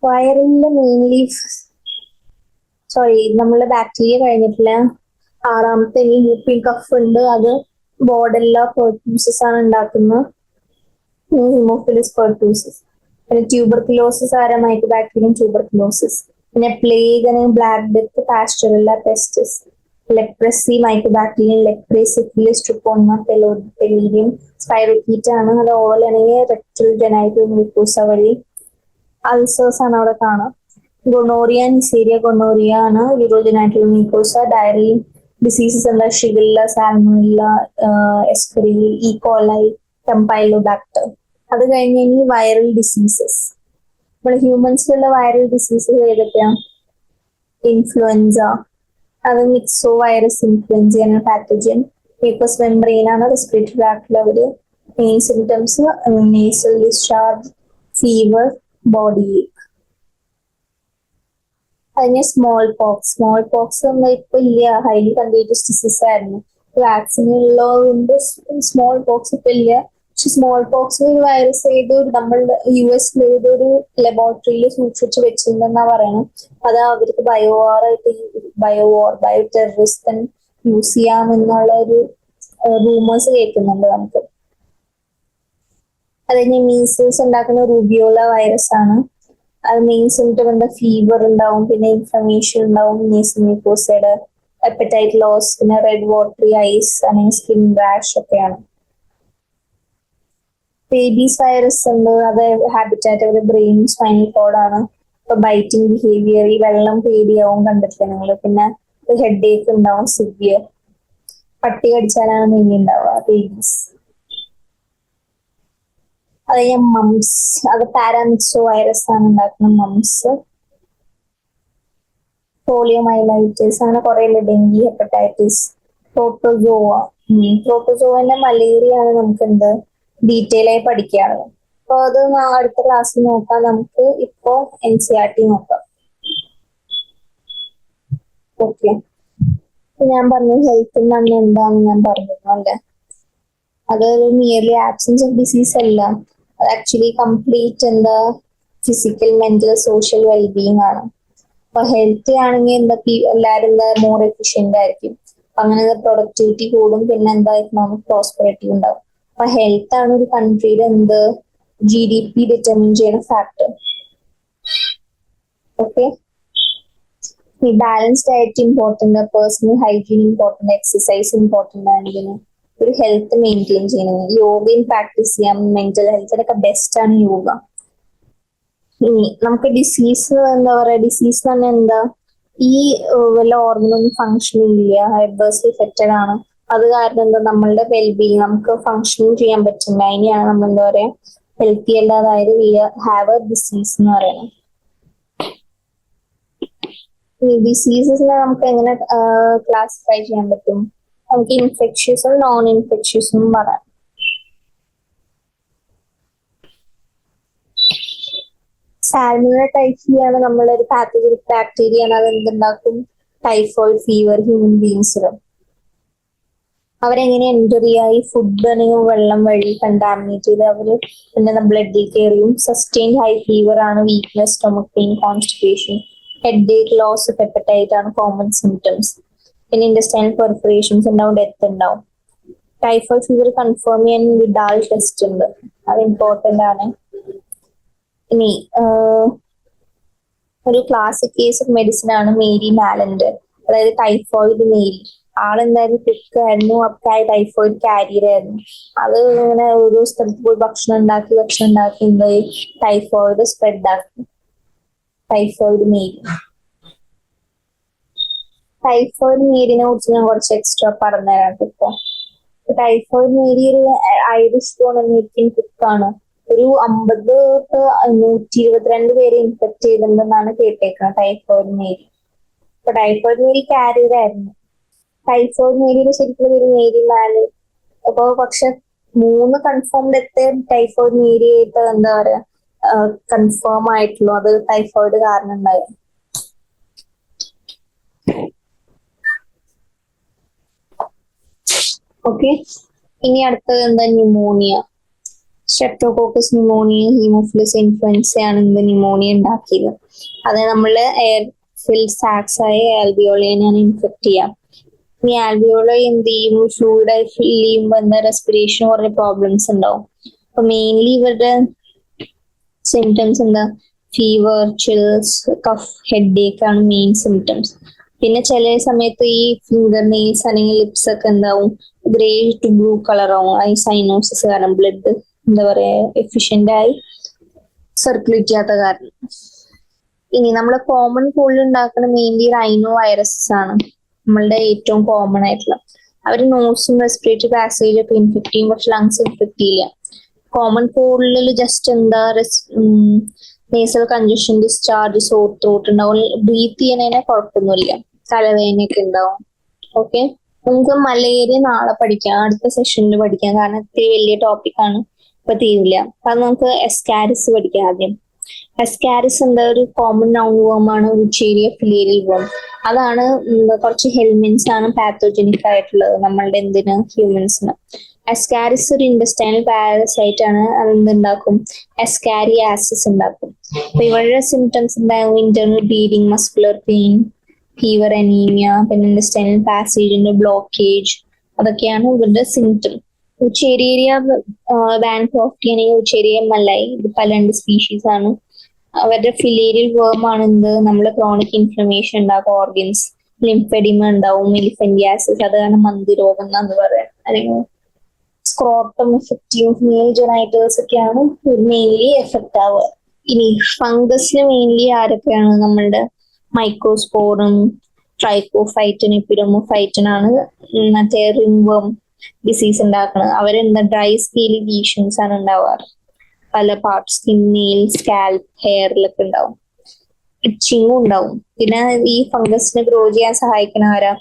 വൈറലില് മെയിൻലി നമ്മള് ബാക്ടീരിയ കഴിഞ്ഞിട്ടില്ല. ആറാമത്തെ ഈ യൂപ്പിംഗ് കഫ് ഉണ്ട്. അത് ബോർഡെല്ല പെർട്ടൂസസ് ആണ് ഉണ്ടാക്കുന്നത്. Haemophilus pertussis. പിന്നെ ട്യൂബർകുലോസിസ് ആരാ? Mycobacterium tuberculosis. പിന്നെ പ്ലേഗ് അല്ലെങ്കിൽ black death, Pasteurella pestis. Leprosy, Mycobacterium leprae, syphilis, ട്രിക്കോണ, പെലീരിയം, സ്പൈറോകീറ്റ ആണ്. അത് ഓറൽ അല്ലെങ്കിൽ റെക്ടൽ ജനൈറ്റൽ മ്യൂക്കോസ വഴി. അൾസേഴ്സ് ആണ് അവിടെ കാണാം. ഗൊണോറിയ, നിസേരിയ ഗൊണോറിയ ആണ് യൂറോജനൈറ്റൽ മ്യൂക്കോസ. ഡയറി ഡിസീസസ് എന്താ? Shigella, Salmonella, Escherichia, E coli, Campylobacter. അത് കഴിഞ്ഞ് ഇനി വൈറൽ ഡിസീസസ്. നമ്മുടെ ഹ്യൂമൻസിലുള്ള വൈറൽ ഡിസീസസ് ഏതൊക്കെയാ? ഇൻഫ്ലുവൻസ, അത് മിക്സോ വൈറസ് ഇൻഫ്ലുവൻസയാണ് പാത്തജൻ. മ്യൂക്കസ് മെംബ്രെയിൻ ആണ് റെസ്പിറേറ്ററി ട്രാക്റ്റിലവര്. Main symptoms nasal discharge, fever, body ache. അതിന് സ്മോൾ പോക്സ് ഒന്നും ഇപ്പൊ ഇല്ല, ഹൈലി കണ്ടീജിയസ് ഡിസീസ് ആയിരുന്നു. വാക്സിൻ ഉള്ളതുകൊണ്ട് സ്മോൾ പോക്സ് ഇപ്പൊ ഇല്ല. പക്ഷെ സ്മോൾ പോക്സ് വൈറസ് ഏതൊരു നമ്മളുടെ US ഏതൊരു ലബോറട്ടറിയിൽ സൂക്ഷിച്ച് വെച്ചിട്ടുണ്ടെന്നാ പറയണം. അത് അവർക്ക് ബയോ ടെററിസ്റ്റ് യൂസ് ചെയ്യാമെന്നുള്ള ഒരു റൂമേഴ്സ് കേൾക്കുന്നുണ്ട് നമുക്ക്. അത് കഴിഞ്ഞ് മീസിൽസ് ഉണ്ടാക്കുന്ന റൂബിയോള വൈറസ് ആണ്. അത് മെയിൻ സിംറ്റം എന്താ? ഫീവർ ഉണ്ടാവും, പിന്നെ ഇൻഫ്ലമേഷൻ ഉണ്ടാവും, നേസൽ മ്യൂക്കോസയുടെ, ഹെപ്പറ്റൈറ്റ് ലോസ്, പിന്നെ റെഡ് വാട്ടറി ഐസ് അല്ലെങ്കിൽ സ്കിൻ റാഷ് ഒക്കെയാണ്. റേബീസ് വൈറസ് ഉണ്ട്. അത് ഹാബിറ്റാറ്റ് അവരുടെ ബ്രെയിൻ സ്പൈനൽ കോഡാണ്. ഇപ്പൊ ബൈറ്റിംഗ് ബിഹേവിയർ, ഈ വെള്ളം പേടിയാവും കണ്ടിട്ടില്ല നിങ്ങൾ. പിന്നെ ഹെഡ് ഏക്ക് ഉണ്ടാവും സിവിയർ. പട്ടി കടിച്ചാലാണ് മെയിൻ ഉണ്ടാവുക റേബീസ്. അത് കഴിഞ്ഞ മംസ്, അത് പാരാമിക്സോ വൈറസ് ആണ് ഉണ്ടാക്കുന്ന മംസ്. പോളിയോമൈലൈറ്റിസ് ആണ്. കുറെ ഡെങ്കി, ഹെപ്പറ്റൈറ്റിസ്. പ്രോട്ടോസോവന്റെ മലേറിയ ആണ് നമുക്ക് എന്ത് ഡീറ്റെയിൽ ആയി പഠിക്കാനുള്ളത്. അപ്പൊ അത് അടുത്ത ക്ലാസ്സിൽ നോക്കാം. നമുക്ക് ഇപ്പോ NCERT നോക്കാം. ഓക്കെ, ഞാൻ പറഞ്ഞു ഹെൽത്ത് എന്നാണ് എന്താന്ന് ഞാൻ പറഞ്ഞിരുന്നു അല്ലെ. അത് നിയർലി ആബ്സെൻസ് ഓഫ് ഡിസീസ് അല്ല, അത് ആക്ച്വലി കംപ്ലീറ്റ് എന്താ ഫിസിക്കൽ, മെന്റൽ, സോഷ്യൽ വെൽബീയിങ് ആണ്. അപ്പൊ ഹെൽത്തി ആണെങ്കിൽ എന്താ എല്ലാവരും എന്താ മോർ എഫിഷ്യന്റ് ആയിരിക്കും. അങ്ങനെ പ്രൊഡക്ടിവിറ്റി കൂടും, പിന്നെ എന്താ എക്കണോമിക് പ്രോസ്പെറിറ്റി ഉണ്ടാവും. അപ്പൊ ഹെൽത്ത് ആണ് ഒരു കൺട്രിയുടെ എന്ത് GDP ഡിറ്റർമിൻ ചെയ്യുന്ന ഫാക്ടർ. ഓക്കെ, ഈ balance diet important, personal hygiene important, exercise important ആണ്. ഇതിന് ഒരു ഹെൽത്ത് മെയിൻറ്റെയിൻ ചെയ്യണം, യോഗയും പ്രാക്ടീസ് ചെയ്യാം. മെന്റൽ ഹെൽത്തിനൊക്കെ ബെസ്റ്റ് ആണ് യോഗ. ഇനി നമുക്ക് ഡിസീസ് എന്താ പറയാ, ഡിസീസ് തന്നെ എന്താ, ഈ വല്ല ഓർഗനൊന്നും ഫങ്ഷൻ ഇല്ല, അഡ്വേഴ്സ്ലി എഫക്റ്റഡ് ആണ്, അത് കാരണം എന്താ നമ്മളുടെ വെൽബീങ് നമുക്ക് ഫങ്ഷൻ ചെയ്യാൻ പറ്റില്ല, അതിനെയാണ് നമ്മൾ എന്താ പറയാ ഹെൽത്തി അല്ല, അതായത് വി ഹാവ് എ ഡിസീസ് എന്ന് പറയുന്നത്. ഈ ഡിസീസസിനെ നമുക്ക് എങ്ങനെ ക്ലാസിഫൈ ചെയ്യാൻ പറ്റും? നമുക്ക് ഇൻഫെക്ഷ്യസും നോൺ ഇൻഫെക്ഷ്യസും പറയാം. സാൽമോണ ടൈഫിയാണ് നമ്മളെ ഒരു പാത്തജനിക് ബാക്ടീരിയ ആണ്. അത് എന്തുണ്ടാക്കും? ടൈഫോയിഡ് ഫീവർ ഹ്യൂമൻ ബീങ്സിലും. അവരെങ്ങനെ എൻറ്റർ ചെയ്യുക? ഈ ഫുഡ് അല്ലെങ്കിൽ വെള്ളം വഴി കണ്ടാമിനേറ്റ് ചെയ്ത് അവര് പിന്നെ ബ്ലഡിൽ കയറിയും. സസ്റ്റെയിൻ ഹൈ ഫീവർ ആണ്, weakness, stomach pain, constipation, headache, loss of appetite ആണ് കോമൺ സിംറ്റംസ്. പിന്നെ ഇൻഡസ്റ്റൈനൽ പെർഫറേഷൻസ് ഉണ്ടാവും, ഡെത്ത് ഉണ്ടാവും. ടൈഫോയിഡ് ഫീവർ കൺഫേം ചെയ്യാൻ വിഡാൽ ടെസ്റ്റ് ഉണ്ട്, അത് ഇമ്പോർട്ടന്റ് ആണ്. ഇനി ഒരു ക്ലാസിക് കേസ് ഓഫ് മെഡിസിൻ ആണ് മേരി മാലൻഡ്, അതായത് ടൈഫോയിഡ് മേരി. ആളെന്തായാലും കുക്ക് ആയിരുന്നു, അപ്പൊ ടൈഫോയിഡ് കാരിയർ ആയിരുന്നു. അത് ഇങ്ങനെ ഓരോ സ്ഥലത്ത് പോയി ഭക്ഷണം ഉണ്ടാക്കി എന്തായി ടൈഫോയിഡ് സ്പ്രെഡ് ആക്കി. Typhoid Mary. ടൈഫോയിഡ് മേരിനെ കുറിച്ച് ഞാൻ കുറച്ച് എക്സ്ട്രാ പറഞ്ഞുതരാം ഇപ്പൊ. ടൈഫോയിഡ് മേരി ഒരു ഐറിഷ് ബോൺ അമേരിക്കൻ കുക്കാണ്. ഒരു 50 to 122 പേരെ ഇൻഫെക്ട് ചെയ്തിട്ടുണ്ടെന്നാണ് കേട്ടേക്കുന്നത് ടൈഫോയിഡ് മേരി. അപ്പൊ ടൈഫോയിഡ് മേരി കാരിയർ ആയിരുന്നു. ടൈഫോയിഡ് മേരിയുടെ ശരിക്കും ഒരു മേരി മാല്. അപ്പൊ പക്ഷെ 3 കൺഫേം ഡെത്ത് ടൈഫോയിഡ് മേരി ആയിട്ട് എന്താ പറയാ കൺഫേം ആയിട്ടുള്ളൂ. അത് ടൈഫോയിഡ് കാരണം ഉണ്ടായത്. ഓക്കെ, ഇനി അടുത്തത് എന്താ? Pneumonia. Streptococcus pneumonia, Haemophilus influenza ആണ് ഇന്ന് ന്യൂമോണിയ ഉണ്ടാക്കിയത്. അത് നമ്മള് എയർ ഫിൽ സാക്സ് ആയ ആൽവിയോളേനാണ് ഇൻഫെക്ട് ചെയ്യാം. ഈ ആൽവിയോള എന്ത് ചെയ്യും? ഫ്ലൂയിഡായി ഫിൽ ചെയ്യുമ്പോൾ എന്താ റെസ്പിറേഷൻ കുറേ പ്രോബ്ലംസ് ഉണ്ടാവും. അപ്പൊ മെയിൻലി ഇവരുടെ സിംറ്റംസ് എന്താ? ഫീവർ, ചിൽസ്, കഫ്, ഹെഡ് ഏക്ക് ആണ് മെയിൻ സിംറ്റംസ്. പിന്നെ ചില സമയത്ത് ഈ ഫിംഗർ നെയിൽസ് അല്ലെങ്കിൽ ലിപ്സ് ഒക്കെ എന്താവും? ഗ്രേ ടു ബ്ലൂ കളർ ആവും. ഈ സൈനോസിസ് കാരണം ബ്ലഡ് എന്താ പറയാ എഫിഷ്യന്റ് ആയി സർക്കുലേറ്റ് ചെയ്യാത്ത കാരണം. ഇനി നമ്മളെ കോമൺ കോൾഡ് ഉണ്ടാക്കുന്ന മെയിൻലി റൈനോ വൈറസസ് ആണ് നമ്മളുടെ ഏറ്റവും കോമൺ ആയിട്ടുള്ള. അവർ നോസും റെസ്പിറേറ്ററി പാസേജ് ഒക്കെ ഇൻഫെക്ട് ചെയ്യും, പക്ഷെ ലങ്സ് ഇൻഫെക്ട് ചെയ്യില്ല. കോമൺ കോൾഡിൽ ജസ്റ്റ് എന്താ nasal congestion, discharge, sore throat ഉണ്ടാവും. ബ്രീത്ത് ചെയ്യുന്നതിനെ കുഴപ്പമൊന്നുമില്ല, തലവേദനയൊക്കെ ഉണ്ടാവും. ഓക്കെ, നമുക്ക് മലേറിയ നാളെ പഠിക്കാം, അടുത്ത സെഷനിൽ പഠിക്കാം, കാരണം ഇത്തിരി വലിയ ടോപ്പിക് ആണ്, ഇപ്പൊ തീരില്ല. അത് നമുക്ക് എസ്കാരിസ് പഠിക്കാം ആദ്യം. എസ്കാരിസ് എന്താ? ഒരു കോമൺ നൗൺ വേം ആണ്, വുച്ചേരിയ ഫിലേരിയൽ വേം. അതാണ് കുറച്ച് ഹെൽമെന്റ്സ് ആണ് പാത്തോജനിക് ആയിട്ടുള്ളത് നമ്മളുടെ എന്തിന് ഹ്യൂമൻസിന്. എസ്കാരിസ് ഒരു ഇൻഡസ്റ്റൈനൽ പാരസൈറ്റ് ആണ്. അത് എന്തുണ്ടാക്കും? എസ്കാരിയാസിസ് ഉണ്ടാക്കും. അപ്പൊ ഇവരുടെ സിംറ്റംസ് ഉണ്ടാകും internal bleeding, muscular pain, fever, anaemia, പിന്നെ ഇൻഡസ്റ്റൈനൽ പാസേജിന്റെ ബ്ലോക്കേജ്, അതൊക്കെയാണ് ഇവരുടെ സിംറ്റം. ഉച്ചേരിയ വാൻക്രോഫ്റ്റി ആണെങ്കിൽ ഉച്ചേരിയ മലൈ, ഇത് പല 2 സ്പീഷീസ് ആണ്. അവരുടെ ഫിലേരിയൽ വേം ആണ് എന്ത്? നമ്മള് ക്രോണിക് ഇൻഫ്ലമേഷൻ ഉണ്ടാക്കും, ഓർഗൻസ്, ലിംഫെഡിമ ഉണ്ടാവും, എലിഫന്റിയാസിസ്, അതാണ് മന്ദിരോഗം എന്നാന്ന് പറയാം. അല്ലെങ്കിൽ സ്ക്രോട്ടം എഫക്റ്റീവ്, മെയിൽ ജെനൈറ്റേഴ്സ് ഒക്കെയാണ് മെയിൻലി എഫക്ട് ആവുക. ഇനി ഫംഗസിന് മെയിൻലി ആരൊക്കെയാണ്? നമ്മളുടെ മൈക്രോസ്പോറും, ട്രൈക്കോഫൈറ്റൻ, എപ്പിഡോമോഫൈറ്റൻ ആണ് മറ്റേ റിംഗ്വേം ഡിസീസ് ഉണ്ടാക്കുന്നത്. അവരെന്താ? ഡ്രൈ സ്കെയിലി ലീഷൻസ് ആണ് ഉണ്ടാവാറ്. പല പാർട്ട്, സ്കിൻ, നെയിൽ, സ്കാൽപ്പ്, ഹെയറിലൊക്കെ ഉണ്ടാവും. ഇച്ചിങ്ങും ഉണ്ടാവും. പിന്നെ ഈ ഫംഗസിനെ ഗ്രോ ചെയ്യാൻ സഹായിക്കുന്ന ആരാ?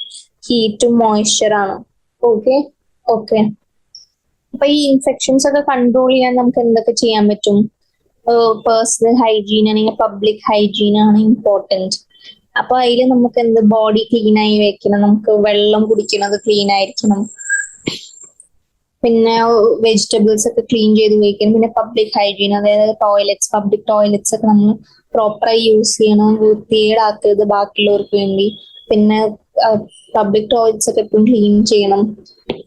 ഹീറ്റും മോയ്സ്ചർ ആണ്. ഓക്കെ ഓക്കെ അപ്പൊ ഈ ഇൻഫെക്ഷൻസ് ഒക്കെ കൺട്രോൾ ചെയ്യാൻ നമുക്ക് എന്തൊക്കെ ചെയ്യാൻ പറ്റും? പേഴ്സണൽ ഹൈജീൻ അല്ലെങ്കിൽ പബ്ലിക് ഹൈജീൻ ആണ് ഇമ്പോർട്ടന്റ്. അപ്പൊ അതിൽ നമുക്ക് എന്ത്? ബോഡി ക്ലീൻ ആയി വെക്കണം, നമുക്ക് വെള്ളം കുടിക്കുന്നത് ക്ലീൻ ആയിരിക്കണം, പിന്നെ വെജിറ്റബിൾസ് ഒക്കെ ക്ലീൻ ചെയ്ത് ഉപയോഗിക്കണം. പിന്നെ പബ്ലിക് ഹൈജീൻ, അതായത് ടോയ്ലറ്റ്സ്, പബ്ലിക് ടോയ്ലറ്റ്സ് ഒക്കെ നമ്മൾ പ്രോപ്പറായി യൂസ് ചെയ്യണം, വൃത്തികേടാക്കരുത് ബാക്കിയുള്ളവർക്ക് വേണ്ടി. പിന്നെ പബ്ലിക് ടോയ്ലറ്റ്സ് ഒക്കെ എപ്പോഴും ക്ലീൻ ചെയ്യണം.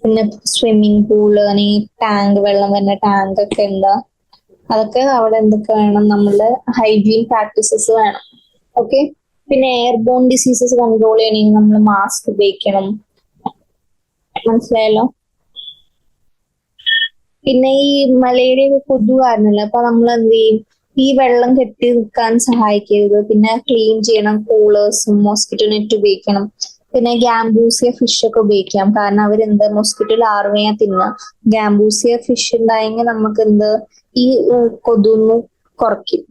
പിന്നെ സ്വിമ്മിങ് പൂള് അല്ലെങ്കിൽ ടാങ്ക്, വെള്ളം വരുന്ന ടാങ്ക് ഒക്കെ എന്താ, അതൊക്കെ അവിടെ എന്തൊക്കെ വേണം? നമ്മളുടെ ഹൈജീൻ പ്രാക്ടീസസ് വേണം. ഓക്കെ, പിന്നെ എയർബോൺ ഡിസീസസ് കൺട്രോൾ ചെയ്യണമെങ്കിൽ നമ്മൾ മാസ്ക് ഉപയോഗിക്കണം. മനസ്സിലായല്ലോ? പിന്നെ ഈ മലേറിയ കൊതു കാരണമല്ല, അപ്പൊ നമ്മൾ എന്ത് ചെയ്യും, ഈ വെള്ളം കെട്ടി നിൽക്കാൻ സഹായിക്കരുത്. പിന്നെ ക്ലീൻ ചെയ്യണം, കൂളേഴ്സും മോസ്കിറ്റോ നെറ്റ് ഉപയോഗിക്കണം. പിന്നെ ഗാംബൂസിയ ഫിഷ് ഒക്കെ ഉപയോഗിക്കാം, കാരണം അവരെന്ത് മോസ്കിറ്റോ ലാർവയാ തിന്നുക. ഗാംബൂസിയ ഫിഷ് ഉണ്ടായെങ്കിൽ നമുക്ക് എന്ത് ഈ കൊതുന്ന് കുറയ്ക്കും.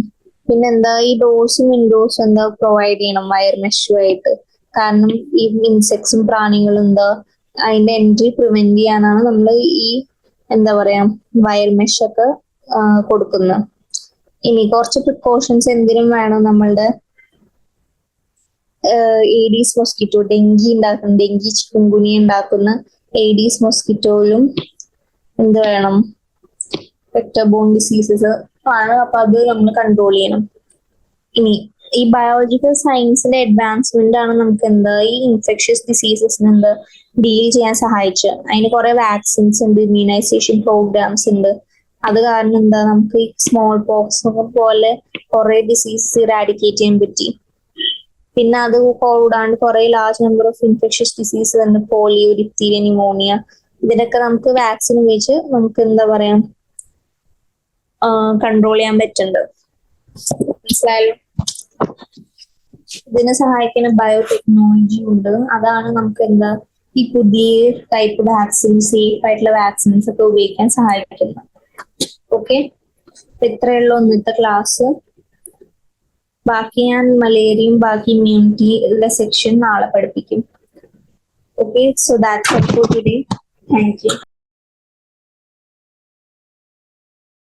പിന്നെന്താ ഈ ഡോർസും വിൻഡോസും എന്താ പ്രൊവൈഡ് ചെയ്യണം വയർ മെഷുമായിട്ട്, കാരണം ഈ ഇൻസെക്ട്സും പ്രാണികളും എന്താ അതിന്റെ എൻട്രി പ്രിവെന്റ് ചെയ്യാനാണ് നമ്മൾ ഈ എന്താ പറയാ വയർ മെഷ് ഒക്കെ കൊടുക്കുന്നത്. ഇനി കുറച്ച് പ്രിക്കോഷൻസ് എന്തിനും വേണം നമ്മളുടെ ഏഡീസ് മൊസ്കിറ്റോ, ഡെങ്കി ചിക്കുൻഗുനിയ ഉണ്ടാക്കുന്ന ഏഡീസ് മൊസ്കിറ്റോയിലും എന്ത് വേണം, വെക്ടർബോൺ ഡിസീസസ് ആണ്. അപ്പൊ അത് നമ്മൾ കൺട്രോൾ ചെയ്യണം. ഇനി ഈ ബയോളജിക്കൽ സയൻസിന്റെ അഡ്വാൻസ്മെന്റ് ആണ് നമുക്ക് എന്താ ഈ ഇൻഫെക്ഷ്യസ് ഡിസീസസിന് എന്താ ഡീൽ ചെയ്യാൻ സഹായിച്ചത്. അതിന് കുറെ വാക്സിൻസ് ഉണ്ട്, ഇമ്മ്യൂണൈസേഷൻ പ്രോഗ്രാംസ് ഉണ്ട്. അത് കാരണം എന്താ നമുക്ക് ഈ സ്മോൾ പോക്സ് പോലെ കുറെ ഡിസീസ് ഇറാഡിക്കേറ്റ് ചെയ്യാൻ പറ്റി. പിന്നെ അത് കൂടാണ്ട് കുറെ large number of infectious disease ഉണ്ട്, പോളിയോ, ഡിപ്തീരിയ, ന്യൂമോണിയ. ഇതിനൊക്കെ നമുക്ക് വാക്സിൻ ഉപയോഗിച്ച് നമുക്ക് എന്താ പറയാ കൺട്രോൾ ചെയ്യാൻ പറ്റുന്നുണ്ട്. മനസ്സിലായല്ലോ? ഇതിനെ സഹായിക്കുന്ന ബയോടെക്നോളജി ഉണ്ട്. അതാണ് നമുക്ക് എന്താ ഈ പുതിയ ടൈപ്പ് വാക്സിൻ, സേഫ് ആയിട്ടുള്ള വാക്സിൻസ് ഒക്കെ ഉപയോഗിക്കാൻ സഹായിക്കുന്നത്. ഓക്കെ, ഇത്രയുള്ള ഇന്നത്തെ ക്ലാസ്. ബാക്കി ഞാൻ മലേറിയയും ബാക്കി ഇമ്മ്യൂണിറ്റിയുടെ സെക്ഷൻ നാളെ പഠിപ്പിക്കും. Okay, so that's it for today. Thank you.